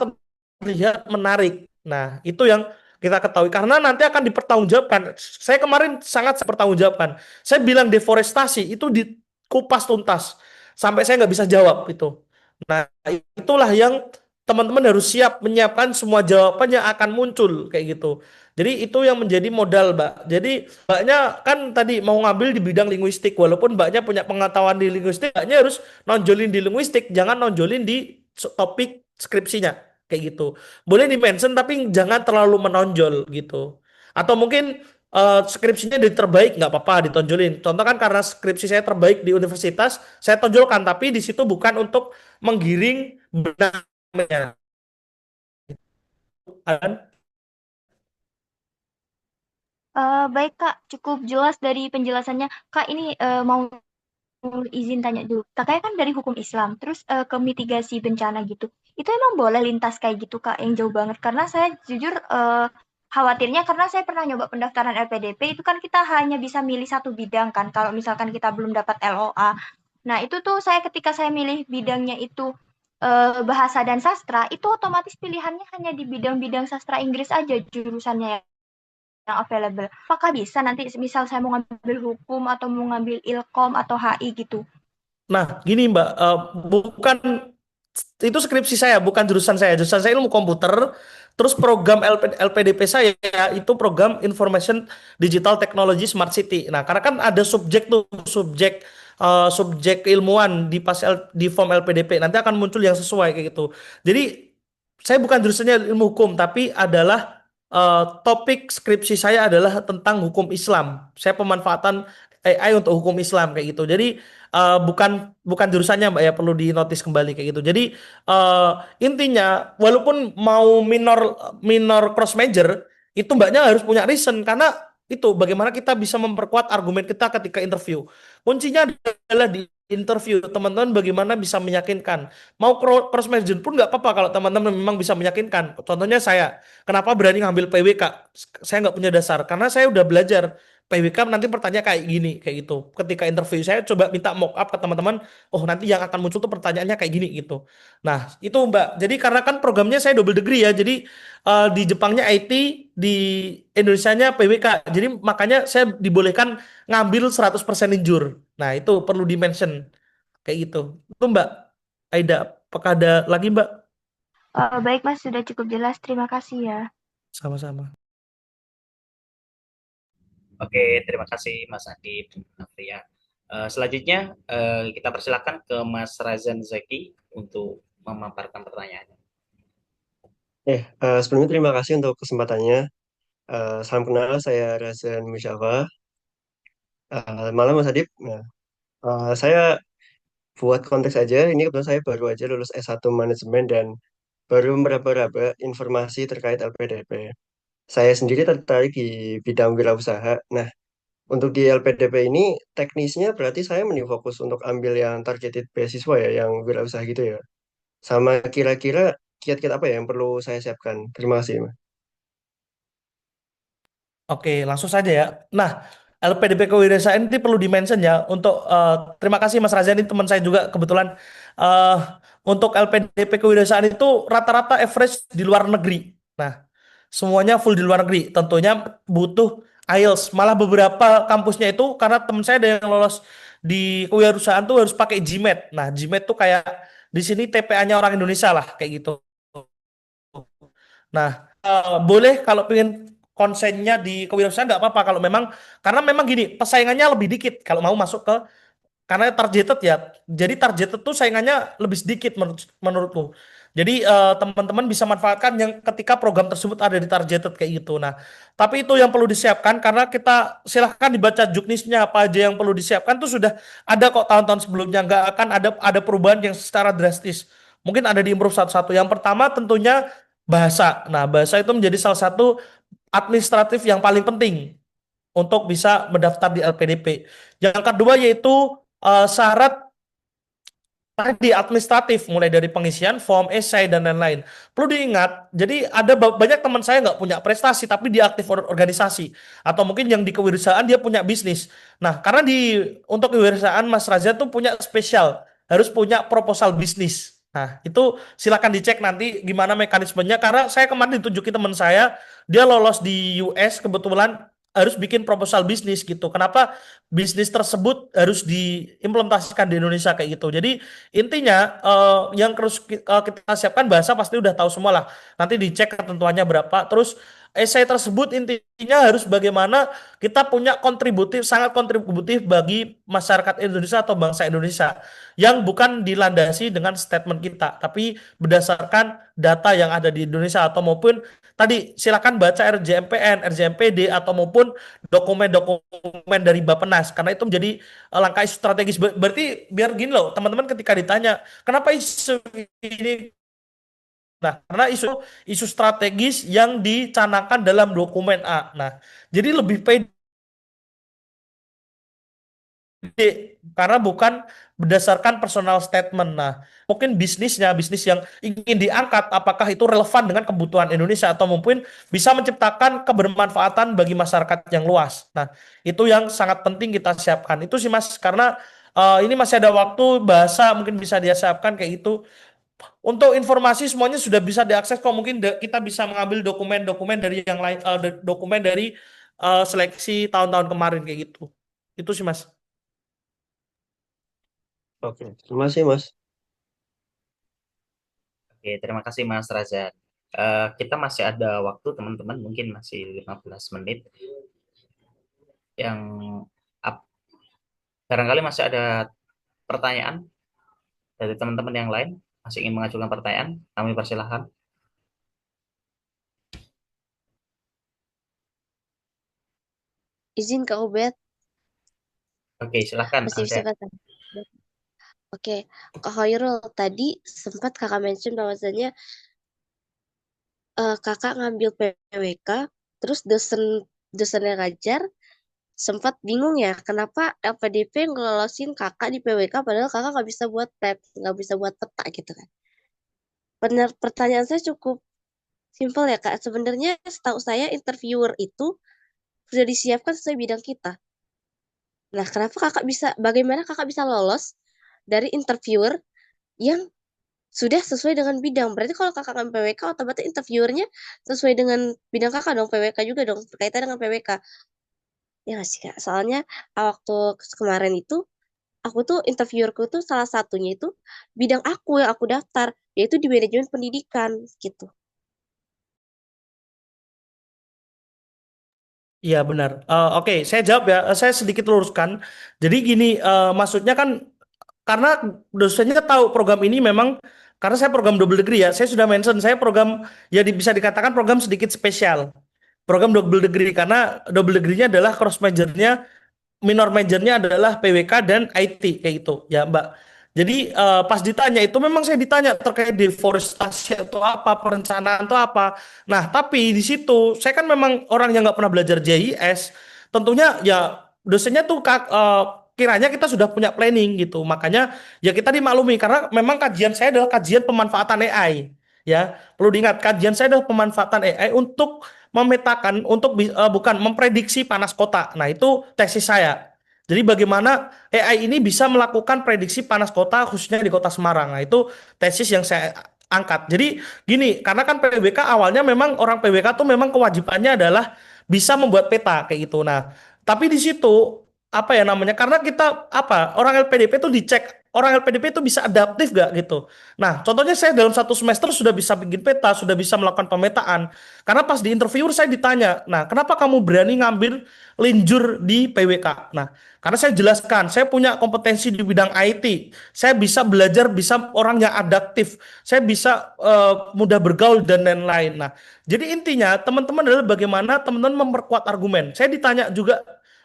terlihat menarik. Nah, itu yang kita ketahui karena nanti akan dipertanggungjawabkan. Saya kemarin sangat pertanggungjawabkan. Saya bilang deforestasi itu dikupas tuntas sampai saya nggak bisa jawab itu. Nah, itulah yang teman-teman harus siap menyiapkan semua jawaban yang akan muncul kayak gitu. Jadi itu yang menjadi modal, Mbak. Jadi Mbaknya kan tadi mau ngambil di bidang linguistik, walaupun Mbaknya punya pengetahuan di linguistik, Mbaknya harus nonjolin di linguistik, jangan nonjolin di topik skripsinya kayak gitu. Boleh di-mention tapi jangan terlalu menonjol gitu. Atau mungkin skripsinya di terbaik nggak apa-apa ditonjolin. Contoh kan karena skripsi saya terbaik di universitas, saya tonjolkan tapi di situ bukan untuk menggiring benangnya. Kan? Baik Kak, cukup jelas dari penjelasannya. Kak, ini mau izin tanya dulu. Kakaknya kan dari hukum Islam, terus ke mitigasi bencana gitu. Itu emang boleh lintas kayak gitu Kak, yang jauh banget. Karena saya jujur khawatirnya karena saya pernah nyoba pendaftaran LPDP, itu kan kita hanya bisa milih satu bidang kan, kalau misalkan kita belum dapat LOA. Nah, itu tuh ketika saya milih bidangnya itu bahasa dan sastra, itu otomatis pilihannya hanya di bidang-bidang sastra Inggris aja jurusannya yang available. Apakah bisa nanti misal saya mau ngambil hukum atau mau ngambil ilkom atau HI gitu? Nah, gini Mbak, bukan itu skripsi saya, bukan jurusan saya. Jurusan saya ilmu komputer. Terus program LPDP saya itu program Information Digital Technology Smart City. Nah, karena kan ada subjek tuh, subjek subjek keilmuan di di form LPDP. Nanti akan muncul yang sesuai kayak gitu. Jadi saya bukan jurusannya ilmu hukum, tapi adalah topik skripsi saya adalah tentang hukum Islam. Saya pemanfaatan AI untuk hukum Islam kayak gitu. Jadi bukan bukan jurusannya Mbak ya, perlu dinotis kembali kayak gitu. Jadi eh, intinya walaupun mau minor minor cross major itu Mbaknya harus punya reason karena itu bagaimana kita bisa memperkuat argumen kita ketika interview. Kuncinya adalah di interview teman-teman bagaimana bisa meyakinkan. Mau cross major pun nggak apa-apa kalau teman-teman memang bisa meyakinkan. Contohnya saya, kenapa berani ngambil PWK? Saya nggak punya dasar karena saya udah belajar. PWK nanti pertanyaan kayak gini, kayak gitu. Ketika interview saya coba minta mock up ke teman-teman, oh nanti yang akan muncul tuh pertanyaannya kayak gini gitu. Nah, itu Mbak. Jadi karena kan programnya saya double degree ya, jadi di Jepangnya IT, di Indonesianya PWK. Jadi makanya saya dibolehkan ngambil 100% injur. Nah, itu perlu di-mention kayak gitu. Itu Mbak Aida, apakah ada lagi Mbak? Baik Mas, sudah cukup jelas. Terima kasih ya. Sama-sama. Oke, terima kasih Mas Adib dan Nafria. Selanjutnya kita persilakan ke Mas Razan Zaki untuk memaparkan pertanyaannya. Sebelumnya terima kasih untuk kesempatannya. Salam kenal, saya Razan Musyafa. Malam Mas Adib. Saya buat konteks aja, ini kebetulan saya baru aja lulus S1 Manajemen dan baru meraba-raba informasi terkait LPDP. Saya sendiri tertarik di bidang wirausaha. Nah, untuk di LPDP ini teknisnya berarti saya mending fokus untuk ambil yang targeted beasiswa ya, yang wirausaha gitu ya. Sama kira-kira kiat-kiat apa ya yang perlu saya siapkan? Terima kasih, Mas. Oke, langsung saja ya. Nah, LPDP kewirausahaan ini perlu dimention ya. Untuk terima kasih Mas Raza, ini teman saya juga kebetulan. eh untuk LPDP kewirausahaan itu rata-rata average di luar negeri. Nah, semuanya full di luar negeri. Tentunya butuh IELTS. Malah beberapa kampusnya itu karena teman saya ada yang lolos di kewirausahaan tuh harus pakai GMAT. Nah, GMAT tuh kayak di sini TPA-nya orang Indonesia lah kayak gitu. Nah, boleh kalau pengen konsennya di kewirausahaan nggak apa-apa kalau memang karena memang gini persaingannya lebih dikit kalau mau masuk ke karena targeted ya. Jadi targeted tuh saingannya lebih sedikit menurutku. Jadi teman-teman bisa manfaatkan yang ketika program tersebut ada di targeted kayak gitu. Nah, tapi itu yang perlu disiapkan karena kita silahkan dibaca juknisnya apa aja yang perlu disiapkan tuh sudah ada kok tahun-tahun sebelumnya nggak akan ada perubahan yang secara drastis. Mungkin ada di improve satu-satu. Yang pertama tentunya bahasa. Nah, bahasa itu menjadi salah satu administratif yang paling penting untuk bisa mendaftar di LPDP. Yang kedua yaitu syarat tadi administratif, mulai dari pengisian form, esai, dan lain-lain. Perlu diingat, jadi ada banyak teman saya nggak punya prestasi, tapi dia aktif organisasi. Atau mungkin yang di kewirausahaan dia punya bisnis. Nah, karena untuk kewirausahaan Mas Raja tuh punya spesial, harus punya proposal bisnis. Nah, itu silakan dicek nanti gimana mekanismenya. Karena saya kemarin ditunjukin teman saya, dia lolos di US kebetulan harus bikin proposal bisnis gitu. Kenapa bisnis tersebut harus diimplementasikan di Indonesia kayak gitu. Jadi intinya yang harus kita siapkan bahasa pasti udah tahu semua lah. Nanti dicek ketentuannya berapa. Terus esai tersebut intinya harus bagaimana kita punya kontributif, sangat kontributif bagi masyarakat Indonesia atau bangsa Indonesia yang bukan dilandasi dengan statement kita, tapi berdasarkan data yang ada di Indonesia atau maupun tadi silakan baca RJMPN, RJMPD atau maupun dokumen-dokumen dari Bappenas karena itu menjadi langkah isu strategis. Berarti biar gini loh, teman-teman ketika ditanya, kenapa isu ini? Nah, karena isu strategis yang dicanangkan dalam dokumen A. Nah, jadi lebih pede karena bukan berdasarkan personal statement. Nah, mungkin bisnis yang ingin diangkat, apakah itu relevan dengan kebutuhan Indonesia atau mungkin bisa menciptakan kebermanfaatan bagi masyarakat yang luas. Nah, itu yang sangat penting kita siapkan. Itu sih Mas, karena ini masih ada waktu bahasa mungkin bisa dia siapkan kayak itu. Untuk informasi semuanya sudah bisa diakses kok. Mungkin kita bisa mengambil dokumen-dokumen dari yang lain, dokumen dari seleksi tahun-tahun kemarin kayak gitu. Itu sih Mas. Oke, terima kasih, Mas. Oke, terima kasih Mas Razan. Kita masih ada waktu teman-teman, mungkin masih 15 menit. Yang Barangkali masih ada pertanyaan dari teman-teman yang lain, masih ingin mengajukan pertanyaan, kami persilahkan. Izin Kak Ubed, Oke, silahkan masih Anda. bisa kata. Oke, Kak Khairul, tadi sempat kakak mention bahwasannya kakak ngambil PWK, terus dosen yang ngajar sempat bingung ya, kenapa LPDP ngelolosin kakak di PWK padahal kakak nggak bisa buat PET, nggak bisa buat peta gitu kan. Benar, pertanyaan saya cukup simpel ya Kak. Sebenarnya setahu saya interviewer itu sudah disiapkan sesuai bidang kita. Nah, bagaimana kakak bisa lolos dari interviewer yang sudah sesuai dengan bidang? Berarti kalau kakak ngambil PWK, otomatis interviewernya sesuai dengan bidang kakak dong, PWK juga dong, berkaitan dengan PWK. Ya nggak sih Kak? Soalnya waktu kemarin itu, aku tuh interviewerku tuh salah satunya itu bidang aku yang aku daftar, yaitu di manajemen pendidikan gitu. Iya benar. Oke, saya jawab ya. Saya sedikit luruskan. Jadi gini, maksudnya kan karena dosennya tahu program ini memang karena saya program double degree ya. Saya sudah mention saya program ya bisa dikatakan program sedikit spesial. Program double degree karena double degree-nya adalah cross major-nya minor majornya adalah PWK dan IT kayak gitu ya Mbak. Jadi pas ditanya itu memang saya ditanya terkait deforestasi itu apa, perencanaan itu apa. Nah tapi di situ saya kan memang orang yang nggak pernah belajar JIS, tentunya ya dosennya tuh kiranya kita sudah punya planning gitu. Makanya ya kita dimaklumi karena memang kajian saya adalah kajian pemanfaatan AI. Ya, perlu diingat kajian saya adalah pemanfaatan AI untuk memetakan bukan memprediksi panas kota. Nah, itu tesis saya. Jadi bagaimana AI ini bisa melakukan prediksi panas kota khususnya di Kota Semarang. Nah, itu tesis yang saya angkat. Jadi gini, karena kan PWK awalnya memang orang PWK tuh memang kewajibannya adalah bisa membuat peta kayak gitu. Nah, tapi di situ apa ya namanya? Karena kita apa? Orang LPDP itu dicek orang LPDP itu bisa adaptif gak gitu. Nah, contohnya saya dalam satu semester sudah bisa bikin peta, sudah bisa melakukan pemetaan. Karena pas di interview saya ditanya, nah kenapa kamu berani ngambil linjur di PWK? Nah, karena saya jelaskan, saya punya kompetensi di bidang IT, saya bisa belajar, bisa orang yang adaptif, saya bisa mudah bergaul dan lain-lain. Nah, jadi intinya teman-teman adalah bagaimana teman-teman memperkuat argumen. Saya ditanya juga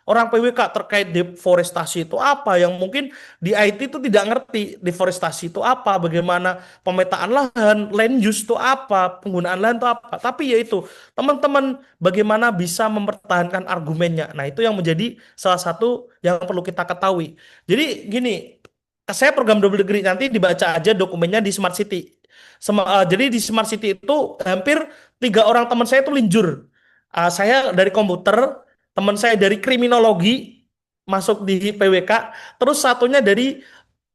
orang PWK terkait deforestasi itu apa yang mungkin di IT itu tidak ngerti deforestasi itu apa, bagaimana pemetaan lahan, land use itu apa, penggunaan lahan itu apa. Tapi yaitu teman-teman bagaimana bisa mempertahankan argumennya. Nah, itu yang menjadi salah satu yang perlu kita ketahui. Jadi gini, saya program double degree nanti dibaca aja dokumennya di Smart City. Jadi di Smart City itu hampir 3 orang teman saya itu linjur. Saya dari komputer, teman saya dari kriminologi masuk di PWK, terus satunya dari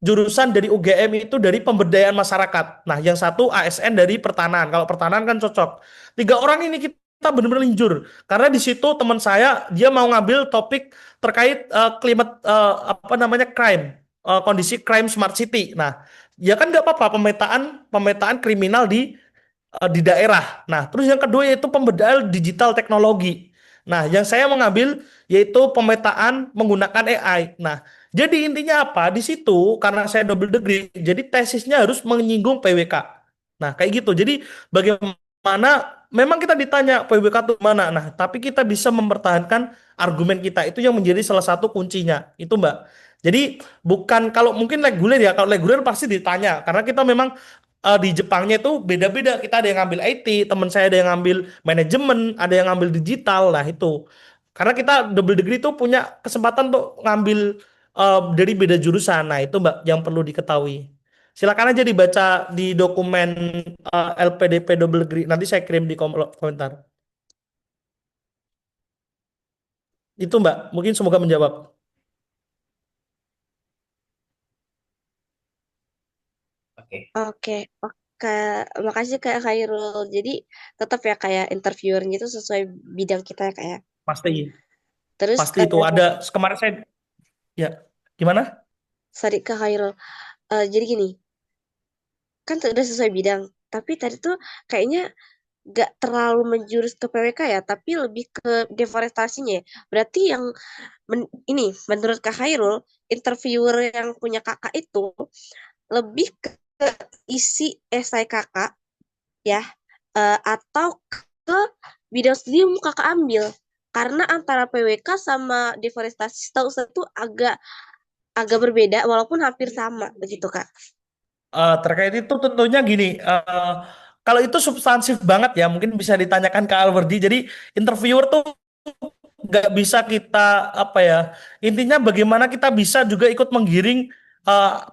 jurusan dari UGM itu dari pemberdayaan masyarakat. Nah, yang satu ASN dari pertanahan. Kalau pertanahan kan cocok. 3 orang ini kita benar-benar linjur. Karena di situ teman saya dia mau ngambil topik terkait climate apa namanya crime, kondisi crime smart city. Nah, ya kan nggak apa-apa pemetaan pemetaan kriminal di daerah. Nah, terus yang kedua yaitu pemberdayaan digital teknologi. Nah, yang saya mengambil yaitu pemetaan menggunakan AI. Nah, jadi intinya apa? Di situ karena saya double degree, jadi tesisnya harus menyinggung PWK. Nah, kayak gitu. Jadi bagaimana memang kita ditanya PWK itu mana? Nah, tapi kita bisa mempertahankan argumen kita. Itu yang menjadi salah satu kuncinya. Itu, Mbak. Jadi bukan kalau mungkin reguler ya, kalau reguler pasti ditanya karena kita memang di Jepangnya itu beda-beda. Kita ada yang ngambil IT, teman saya ada yang ngambil manajemen, ada yang ngambil digital. Nah, itu. Karena kita double degree itu punya kesempatan untuk ngambil dari beda jurusan. Nah, itu Mbak yang perlu diketahui. Silakan aja dibaca di dokumen LPDP double degree. Nanti saya kirim di komentar. Itu Mbak, mungkin semoga menjawab. Oke, Oke, oke, makasih Kak Khairul. Jadi tetap ya kayak interviewernya itu sesuai bidang kita ya kayak. Pasti, Terus pasti itu ada kemarin saya ya gimana? sorry Kak Khairul. Jadi gini, kan sudah sesuai bidang. Tapi tadi tuh kayaknya nggak terlalu menjurus ke PWK ya, tapi lebih ke deforestasinya ya. Berarti yang ini menurut Kak Hairul, interviewer yang punya kakak itu lebih ke isi esai kakak ya, atau ke bidang studi yang mau kakak ambil. Karena antara PWK sama deforestasi setahu saya tuh agak agak berbeda walaupun hampir sama begitu Kak. Terkait itu tentunya gini, kalau itu substansif banget ya, mungkin bisa ditanyakan ke Alberdi. Jadi interviewer tuh nggak bisa kita apa ya, intinya bagaimana kita bisa juga ikut menggiring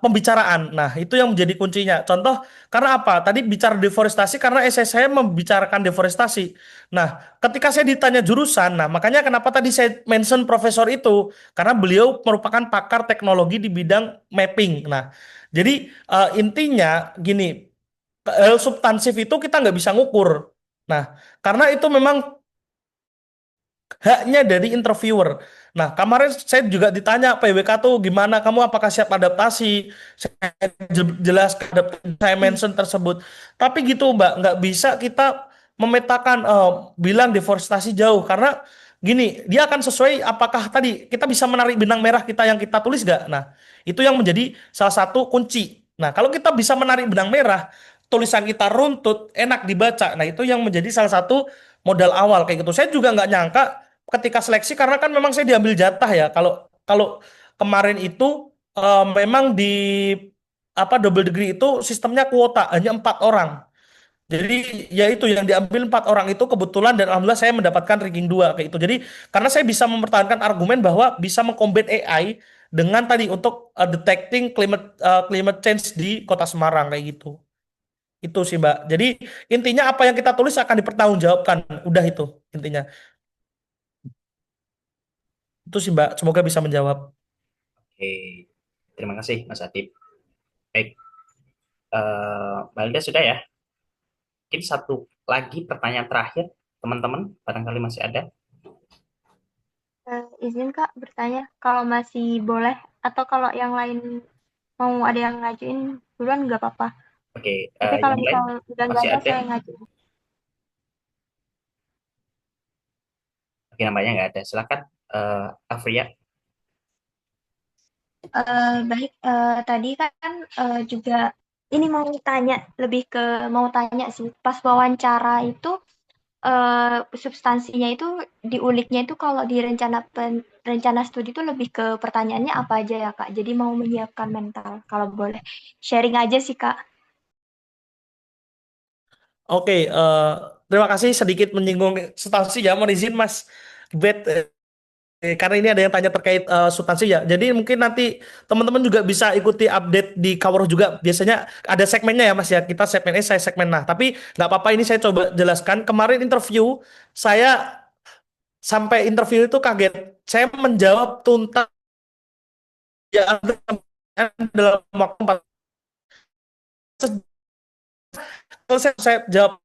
pembicaraan. Nah, itu yang menjadi kuncinya. Contoh, karena apa? Tadi bicara deforestasi karena essay saya membicarakan deforestasi. Nah, ketika saya ditanya jurusan, nah makanya kenapa tadi saya mention profesor itu, karena beliau merupakan pakar teknologi di bidang mapping. Nah, jadi intinya gini, substansif itu kita nggak bisa ngukur. Nah, karena itu memang haknya dari interviewer. Nah, kemarin saya juga ditanya PWK tuh gimana, kamu apakah siap adaptasi? Saya jelaskan saya mention tersebut. Tapi gitu Mbak, nggak bisa kita memetakan bilang deforestasi jauh karena gini, dia akan sesuai apakah tadi kita bisa menarik benang merah kita yang kita tulis nggak? Nah, itu yang menjadi salah satu kunci. Nah, kalau kita bisa menarik benang merah, tulisan kita runtut, enak dibaca. Nah, itu yang menjadi salah satu modal awal kayak gitu. Saya juga nggak nyangka ketika seleksi karena kan memang saya diambil jatah ya. Kalau kalau kemarin itu memang di apa double degree itu sistemnya kuota hanya 4 orang. Jadi ya itu yang diambil 4 orang itu kebetulan dan alhamdulillah saya mendapatkan ranking 2 kayak itu. Jadi karena saya bisa mempertahankan argumen bahwa bisa mengcombine AI dengan tadi untuk detecting climate change di Kota Semarang kayak gitu. Itu sih Mbak. Jadi intinya apa yang kita tulis akan dipertanggungjawabkan. Udah itu intinya. Itu sih Mbak. Semoga bisa menjawab. Oke, terima kasih Mas Adib. Baik, Mbak Alda sudah ya? Mungkin satu lagi pertanyaan terakhir, teman-teman, barangkali masih ada. Izin Kak bertanya, kalau masih boleh atau kalau yang lain mau ada yang ngajuin duluan nggak apa-apa. Oke, Tapi kalau yang lain misal udah nggak masih ada ada? saya ngajuin. Oke, namanya nggak ada. Silakan, Afria. Baik, tadi kan juga ini mau tanya sih, pas wawancara itu substansinya itu diuliknya itu kalau di rencana studi itu lebih ke pertanyaannya apa aja ya Kak? Jadi mau menyiapkan mental kalau boleh sharing aja sih Kak. Oke, terima kasih sedikit menyinggung substansi ya. Mohon izin Mas Bet, karena ini ada yang tanya terkait substansi ya. Jadi mungkin nanti teman-teman juga bisa ikuti update di Kawroh juga. Biasanya ada segmennya ya Mas ya. Kita segmen A, saya segmen nah. Tapi nggak apa-apa ini saya coba jelaskan. Kemarin interview saya sampai interview itu kaget. Saya menjawab tuntas ya dalam waktu 4 saya jawab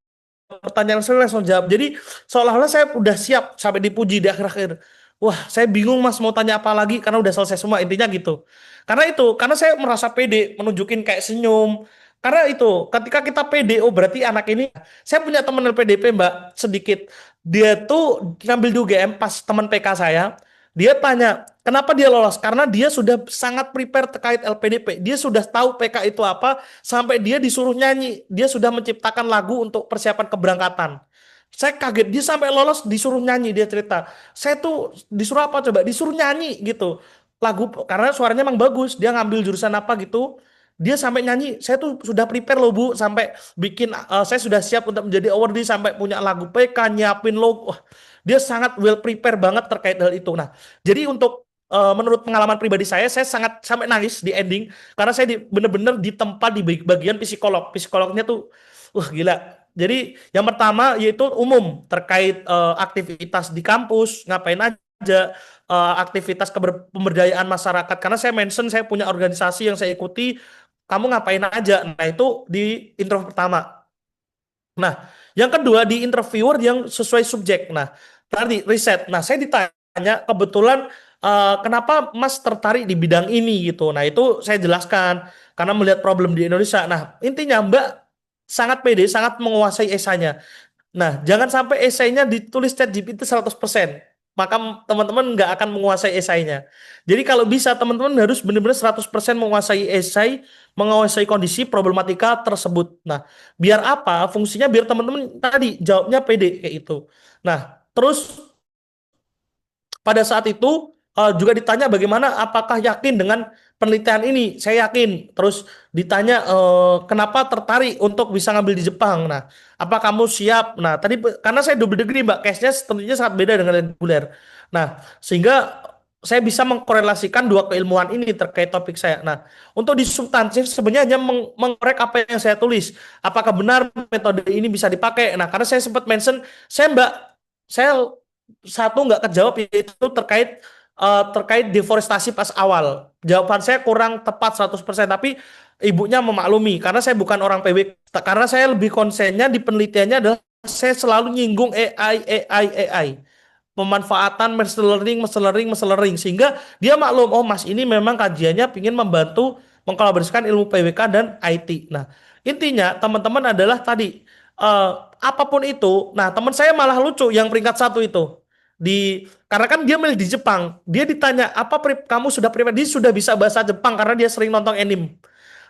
pertanyaan saya langsung jawab. Jadi seolah-olah saya udah siap sampai dipuji di akhir-akhir. Wah, saya bingung Mas mau tanya apa lagi karena udah selesai semua intinya gitu. Karena saya merasa pede menunjukin kayak senyum. Karena itu, ketika kita pede, oh berarti anak ini, saya punya teman LPDP Mbak, sedikit. Dia tuh ngambil di UGM pas teman PK saya, dia tanya, kenapa dia lolos? Karena dia sudah sangat prepare terkait LPDP. Dia sudah tahu PK itu apa, sampai dia disuruh nyanyi. Dia sudah menciptakan lagu untuk persiapan keberangkatan. Saya kaget, dia sampai lolos disuruh nyanyi, dia cerita. Saya tuh disuruh apa coba? Disuruh nyanyi gitu. Lagu, karena suaranya emang bagus. Dia ngambil jurusan apa gitu. Dia sampai nyanyi, saya tuh sudah prepare loh Bu, sampai bikin, saya sudah siap untuk menjadi awardee, sampai punya lagu PK, nyiapin logo. Wah, dia sangat well prepare banget terkait hal itu. Nah, jadi untuk menurut pengalaman pribadi saya sangat sampai nangis di ending karena saya bener-bener ditempa di bagian psikolog. Psikolognya tuh, wah gila. Jadi yang pertama yaitu umum terkait aktivitas di kampus, ngapain aja, aktivitas pemberdayaan masyarakat. Karena saya mention saya punya organisasi yang saya ikuti, kamu ngapain aja. Nah itu di intro pertama. Nah, yang kedua di interviewer yang sesuai subjek. Nah, tadi riset. Nah, saya ditanya kebetulan kenapa Mas tertarik di bidang ini gitu. Nah, itu saya jelaskan karena melihat problem di Indonesia. Nah, intinya Mbak sangat pede, sangat menguasai esanya. Nah, jangan sampai esainya ditulis ChatGPT 100%. Maka teman-teman nggak akan menguasai esainya. Jadi kalau bisa teman-teman harus benar-benar 100% menguasai esai, menguasai kondisi problematika tersebut. Nah, biar apa? Fungsinya biar teman-teman tadi jawabnya pede kayak itu. Nah, terus pada saat itu juga ditanya bagaimana apakah yakin dengan penelitian ini. Saya yakin. Terus ditanya kenapa tertarik untuk bisa ngambil di Jepang. Nah, apa kamu siap? Nah, tadi karena saya double degree Mbak, case-nya tentunya sangat beda dengan reguler. Nah, sehingga saya bisa mengkorelasikan dua keilmuan ini terkait topik saya. Nah, untuk di substantif sebenarnya hanya mengkorek apa yang saya tulis. Apakah benar metode ini bisa dipakai? Nah, karena saya sempat mention, saya satu nggak kejawab yaitu terkait deforestasi pas awal. Jawaban saya kurang tepat 100%, tapi ibunya memaklumi karena saya bukan orang PB. Karena saya lebih konsennya di penelitiannya adalah saya selalu nyinggung AI. Pemanfaatan machine learning sehingga dia maklum, oh Mas ini memang kajiannya ingin membantu mengkolaborasikan ilmu PWK dan IT. Nah, intinya teman-teman adalah tadi eh, apapun itu. Nah, teman saya malah lucu yang peringkat satu itu karena kan dia milih di Jepang. Dia ditanya apa kamu sudah prepare? Dia sudah bisa bahasa Jepang karena dia sering nonton anime.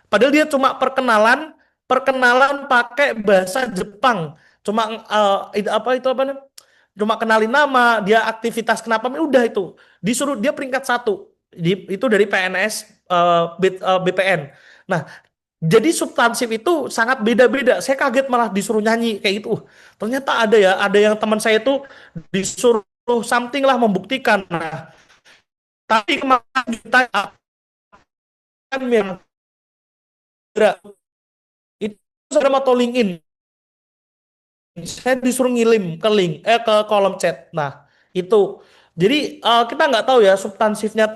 Padahal dia cuma perkenalan perkenalan pakai bahasa Jepang. Cuma apa itu apa namanya? Cuma kenalin nama, dia aktivitas kenapa, udah itu. Disuruh dia peringkat satu. Itu dari PNS BPN. Nah, jadi substansif itu sangat beda-beda. Saya kaget malah disuruh nyanyi kayak gitu. Ternyata ada yang teman saya itu disuruh something lah membuktikan. Nah, tapi kemarin ditanya kan yang itu Instagram atau LinkedIn. Saya disuruh ngirim ke kolom chat. Nah, itu. Jadi kita nggak tahu ya substansifnya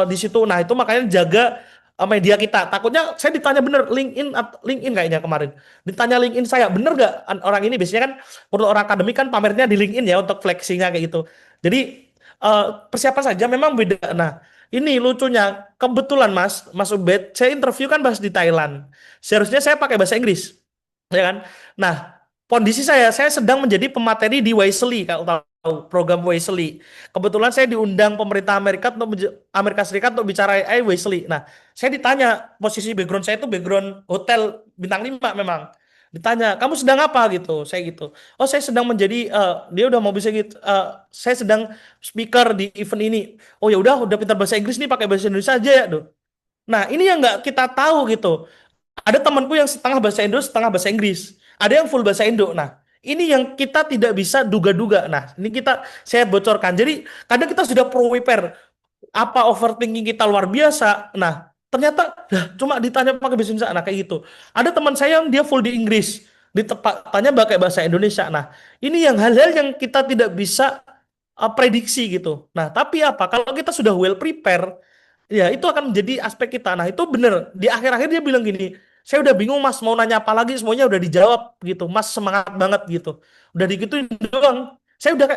di situ. Nah, itu makanya jaga media kita. Takutnya saya ditanya bener LinkedIn kayaknya kemarin. Ditanya LinkedIn saya bener nggak orang ini biasanya kan perlu orang akademik kan pamernya di LinkedIn ya untuk flexingnya kayak gitu. Jadi persiapan saja memang beda. Nah, ini lucunya kebetulan Mas Ubed, saya interview kan bahas di Thailand. Seharusnya saya pakai bahasa Inggris, ya kan? Nah, kondisi saya sedang menjadi pemateri di Wisely, kalau tahu program Wisely. Kebetulan saya diundang pemerintah Amerika Serikat untuk bicara AI Wisely. Nah, saya ditanya posisi background saya itu background hotel bintang 5 memang. Ditanya, kamu sedang apa gitu? Saya gitu. Oh, saya sedang menjadi dia udah mau bisa gitu. Saya sedang speaker di event ini. Oh ya udah pintar bahasa Inggris nih pakai bahasa Indonesia aja ya, Duh. Nah, ini yang nggak kita tahu gitu. Ada temanku yang setengah bahasa Indo, setengah bahasa Inggris. Ada yang full bahasa Indo. Nah, ini yang kita tidak bisa duga-duga. Nah, ini saya bocorkan. Jadi, kadang kita sudah prepare. Apa overthinking kita luar biasa. Nah, ternyata cuma ditanya pakai bahasa Indonesia. Nah, kayak gitu. Ada teman saya yang dia full di Inggris. Tanya pakai bahasa Indonesia. Nah, ini yang hal-hal yang kita tidak bisa prediksi gitu. Nah, tapi apa? Kalau kita sudah well prepare, ya, itu akan menjadi aspek kita. Nah, itu bener. Di akhir-akhir dia bilang gini, saya udah bingung Mas, mau nanya apa lagi, semuanya udah dijawab gitu. Mas semangat banget gitu. Udah digituin doang. Saya udah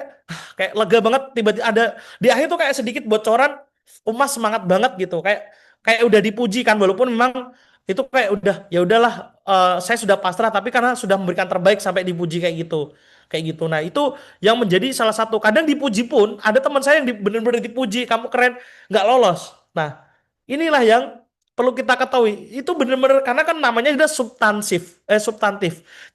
kayak lega banget tiba-tiba ada di akhir tuh kayak sedikit bocoran, oh, Mas semangat banget gitu. Kayak udah dipuji kan walaupun memang itu kayak udah ya udahlah saya sudah pasrah tapi karena sudah memberikan terbaik sampai dipuji kayak gitu. Kayak gitu. Nah, itu yang menjadi salah satu. Kadang dipuji pun ada teman saya yang benar-benar dipuji, kamu keren, nggak lolos. Nah, inilah yang perlu kita ketahui. Itu benar-benar karena kan namanya sudah substantif.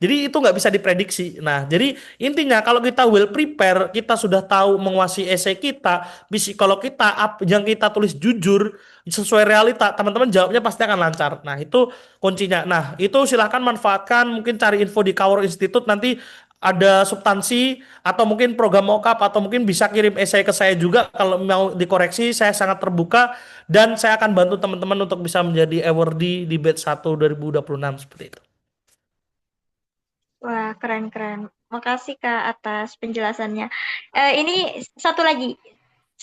Jadi itu nggak bisa diprediksi. Nah, jadi intinya kalau kita well prepare, kita sudah tahu menguasai esai kita, kalau kita yang kita tulis jujur sesuai realita, teman-teman jawabnya pasti akan lancar. Nah, itu kuncinya. Nah, itu silahkan manfaatkan, mungkin cari info di Kaur Institute nanti ada substansi atau mungkin program mockup atau mungkin bisa kirim esai ke saya juga kalau mau dikoreksi saya sangat terbuka dan saya akan bantu teman-teman untuk bisa menjadi awardee di batch 1 2026 seperti itu. Wah, keren-keren. Makasih Kak atas penjelasannya. Ini satu lagi.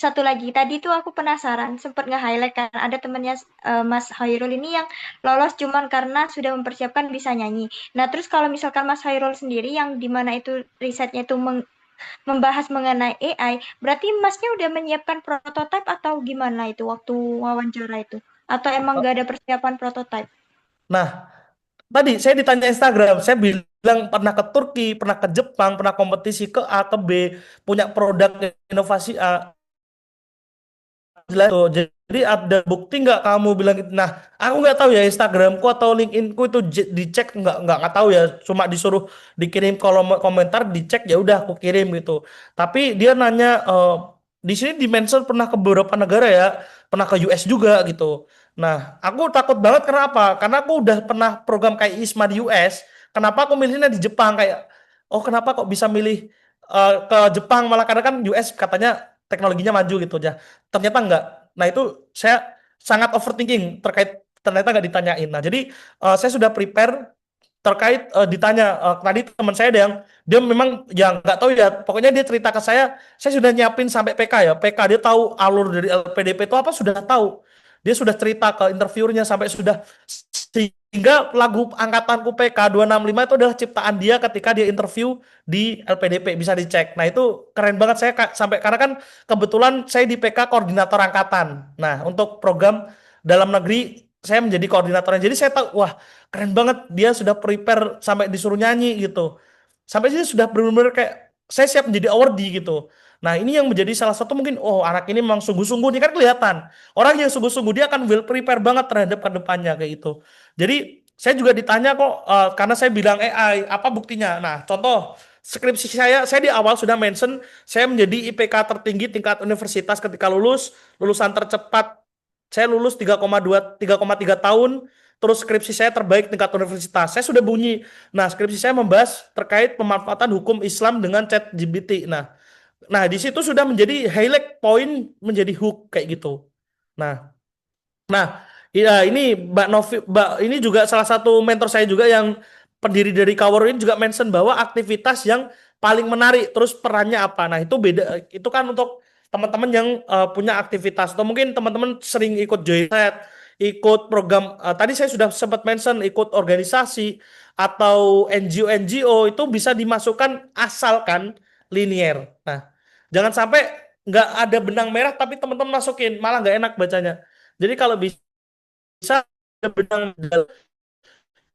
Tadi tuh aku penasaran, sempat nge-highlight kan ada temennya Mas Hairul ini yang lolos cuman karena sudah mempersiapkan bisa nyanyi. Nah, terus kalau misalkan Mas Hairul sendiri yang dimana itu risetnya itu membahas mengenai AI, berarti Masnya udah menyiapkan prototipe atau gimana itu waktu wawancara itu? Atau emang nggak ada persiapan prototipe? Nah, tadi saya ditanya Instagram, saya bilang bilang pernah ke Turki, pernah ke Jepang, pernah kompetisi ke A ke B, punya produk inovasi A. Jelas tuh. Jadi ada bukti nggak kamu bilang gitu? Nah, aku nggak tahu ya Instagramku atau LinkedInku itu dicek nggak tahu ya. Cuma disuruh dikirim kolom komentar, dicek ya udah aku kirim gitu. Tapi dia nanya di sini di mention pernah ke beberapa negara ya, pernah ke US juga gitu. Nah, aku takut banget kenapa? Karena aku udah pernah program kayak ISMA di US. Kenapa aku milihnya di Jepang kayak? Oh, kenapa kok bisa milih ke Jepang malah karena kan US katanya teknologinya maju gitu ya. Ternyata enggak. Nah, itu saya sangat overthinking terkait ternyata nggak ditanyain. Nah, jadi saya sudah prepare terkait ditanya tadi teman saya ada yang dia memang yang nggak tahu ya pokoknya dia cerita ke saya sudah nyiapin sampai PK ya PK dia tahu alur dari LPDP itu apa sudah tahu dia sudah cerita ke interviewernya sampai sudah sehingga lagu angkatanku PK 265 itu adalah ciptaan dia ketika dia interview di LPDP bisa dicek. Nah itu keren banget saya sampai karena kan kebetulan saya di PK koordinator angkatan. Nah untuk program dalam negeri saya menjadi koordinatornya. Jadi saya tahu wah keren banget dia sudah prepare sampai disuruh nyanyi gitu. Sampai sini sudah benar-benar kayak saya siap menjadi awardee gitu. Nah, ini yang menjadi salah satu mungkin oh anak ini memang sungguh-sungguh nih kan kelihatan. Orang yang sungguh-sungguh dia akan well prepare banget terhadap ke depannya kayak itu. Jadi saya juga ditanya kok karena saya bilang AI apa buktinya. Nah, contoh skripsi saya di awal sudah mention saya menjadi IPK tertinggi tingkat universitas ketika lulusan tercepat. Saya lulus 3,3 tahun, terus skripsi saya terbaik tingkat universitas. Saya sudah bunyi. Nah, skripsi saya membahas terkait pemanfaatan hukum Islam dengan ChatGPT. Nah, di situ sudah menjadi highlight point menjadi hook kayak gitu. Nah, Nah, ya ini Mbak Novi, Mbak ini juga salah satu mentor saya juga yang pendiri dari Cover ini juga mention bahwa aktivitas yang paling menarik, terus perannya apa. Nah, itu beda, itu kan untuk teman-teman yang punya aktivitas atau mungkin teman-teman sering ikut joyset, ikut program. Tadi saya sudah sempat mention ikut organisasi atau NGO itu bisa dimasukkan asalkan linier. Nah, jangan sampai nggak ada benang merah tapi teman-teman masukin malah nggak enak bacanya. Jadi kalau bisa ada benang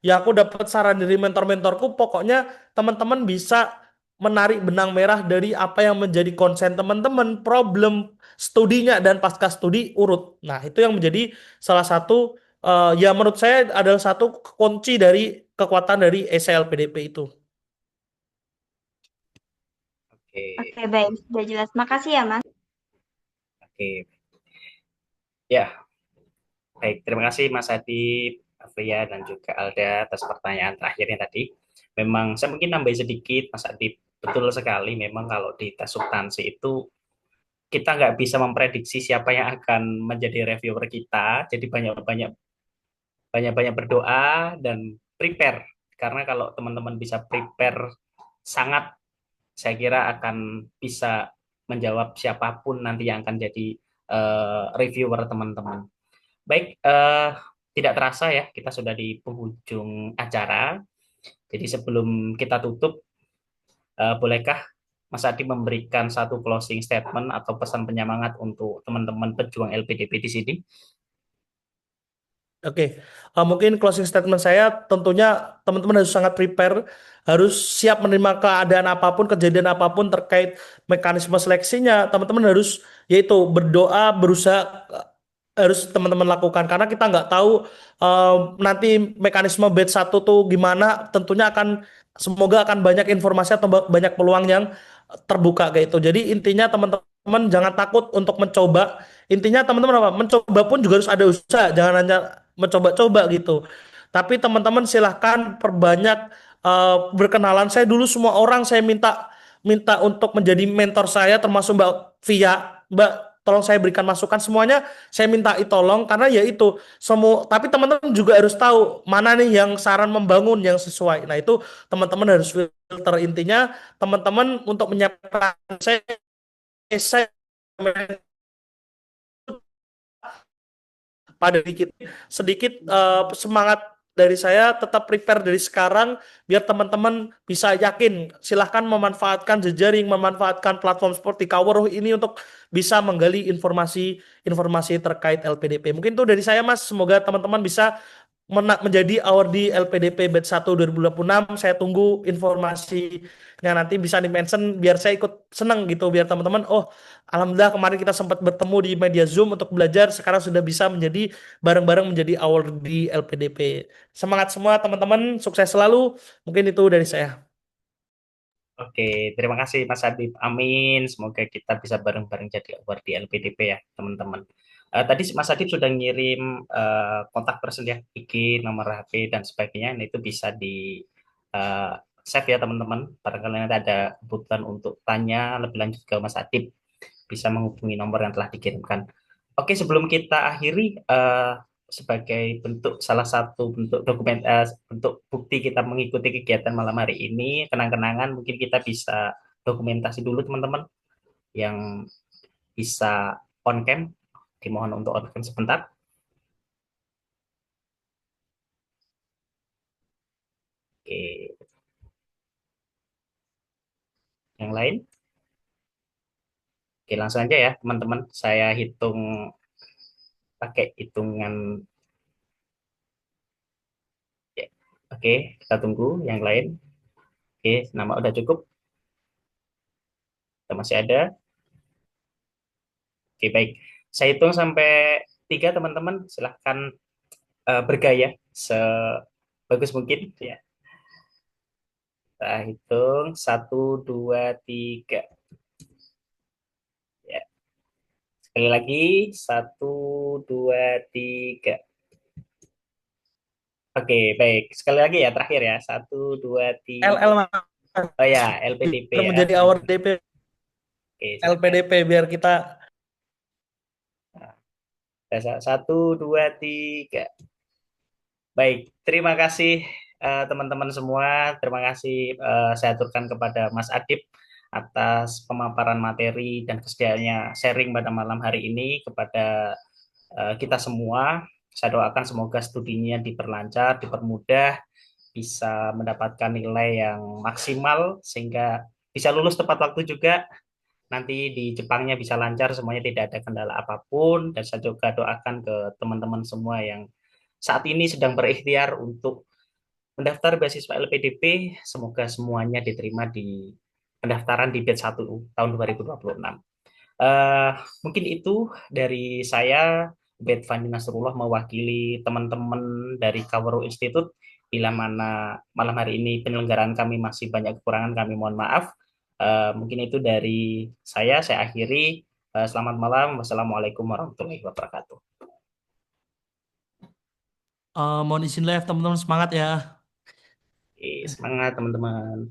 ya aku dapat saran dari mentor-mentorku pokoknya teman-teman bisa menarik benang merah dari apa yang menjadi konsen teman-teman problem studinya dan pasca studi urut. Nah, itu yang menjadi salah satu ya menurut saya adalah satu kunci dari kekuatan dari SLPDP itu. Oke, Oke, baik. Sudah jelas. Makasih ya, Mas. oke. Ya, baik. Terima kasih Mas Adi, Afria, dan juga Alda atas pertanyaan terakhirnya tadi. Memang saya mungkin nambahin sedikit, Mas Adi. Betul sekali, memang kalau di tes substansi itu kita nggak bisa memprediksi siapa yang akan menjadi reviewer kita. Jadi banyak-banyak berdoa dan prepare. Karena kalau teman-teman bisa prepare sangat, saya kira akan bisa menjawab siapapun nanti yang akan jadi reviewer teman-teman. Baik, tidak terasa ya, kita sudah di penghujung acara. Jadi sebelum kita tutup, bolehkah Mas Adi memberikan satu closing statement atau pesan penyemangat untuk teman-teman pejuang LPDP di sini? Oke, mungkin closing statement saya tentunya teman-teman harus sangat prepare, harus siap menerima keadaan apapun, kejadian apapun terkait mekanisme seleksinya. Teman-teman harus yaitu berdoa, berusaha harus teman-teman lakukan karena kita nggak tahu nanti mekanisme batch satu tuh gimana. Tentunya semoga akan banyak informasi atau banyak peluang yang terbuka kayak itu. Jadi intinya teman-teman jangan takut untuk mencoba. Intinya teman-teman apa? Mencoba pun juga harus ada usaha, jangan hanya mencoba-coba gitu. Tapi teman-teman silahkan perbanyak berkenalan. Saya dulu semua orang saya minta minta untuk menjadi mentor saya termasuk Mbak Via. Mbak, tolong saya berikan masukan semuanya. Saya minta tolong karena ya itu semua. Tapi teman-teman juga harus tahu mana nih yang saran membangun yang sesuai. Nah itu teman-teman harus filter intinya. Teman-teman untuk menyiapkan saya pada sedikit sedikit semangat dari saya tetap prepare dari sekarang biar teman-teman bisa yakin silahkan memanfaatkan jejaring memanfaatkan platform seperti Kaworuh ini untuk bisa menggali informasi-informasi terkait LPDP mungkin itu dari saya Mas semoga teman-teman bisa menjadi award di LPDP batch 1 2026. Saya tunggu informasinya, nanti bisa di-mention biar saya ikut seneng gitu, biar teman-teman, oh alhamdulillah kemarin kita sempat bertemu di media Zoom untuk belajar, sekarang sudah bisa menjadi bareng-bareng menjadi award di LPDP. Semangat semua teman-teman, sukses selalu. Mungkin itu dari saya. Oke, terima kasih Mas Habib. Amin. Semoga kita bisa bareng-bareng jadi award di LPDP ya, teman-teman. Tadi Mas Habib sudah ngirim kontak person ya, IG, nomor HP, dan sebagainya. Nah, itu bisa di eh, save ya, teman-teman. Barangkali nanti ada kebutuhan untuk tanya lebih lanjut ke Mas Habib, bisa menghubungi nomor yang telah dikirimkan. Oke, sebelum kita akhiri, sebagai bentuk salah satu bentuk bentuk bukti kita mengikuti kegiatan malam hari ini, kenang-kenangan mungkin kita bisa dokumentasi dulu teman-teman yang bisa on cam, dimohon untuk on cam sebentar. Oke, yang lain. Oke, langsung aja ya teman-teman, saya hitung pakai hitungan ya. Oke, kita tunggu yang lain. Oke, nama udah cukup. Kita masih ada. Oke, baik. Saya hitung sampai 3 teman-teman. Silahkan bergaya sebagus mungkin. Ya. Kita hitung. 1, 2, 3. Ya. Sekali lagi. 1, 2, 3. Oke, baik. Sekali lagi ya, terakhir ya. 1, 2, 3. LL Mas, Oh ya, LPDP biar ya, menjadi award teman-teman. DP Oke, silakan. LPDP biar kita. Nah, 1, 2, 3. Baik, terima kasih teman-teman semua. Terima kasih saya aturkan kepada Mas Adib atas pemaparan materi dan kesediaannya sharing pada malam hari ini kepada kita semua. Saya doakan semoga studinya diperlancar, dipermudah, bisa mendapatkan nilai yang maksimal sehingga bisa lulus tepat waktu juga. Nanti di Jepangnya bisa lancar, semuanya tidak ada kendala apapun. Dan saya juga doakan ke teman-teman semua yang saat ini sedang berikhtiar untuk mendaftar beasiswa LPDP, semoga semuanya diterima di pendaftaran di batch 1 tahun 2026. Eh, Mungkin itu dari saya, Ubed Fandi Nasrullah, mewakili teman-teman dari Kawero Institute. Bila mana malam hari ini penyelenggaraan kami masih banyak kekurangan, kami mohon maaf. Mungkin itu dari saya akhiri. Selamat malam. Wassalamualaikum warahmatullahi wabarakatuh. Mohon izin live teman-teman, semangat ya. Oke, semangat teman-teman.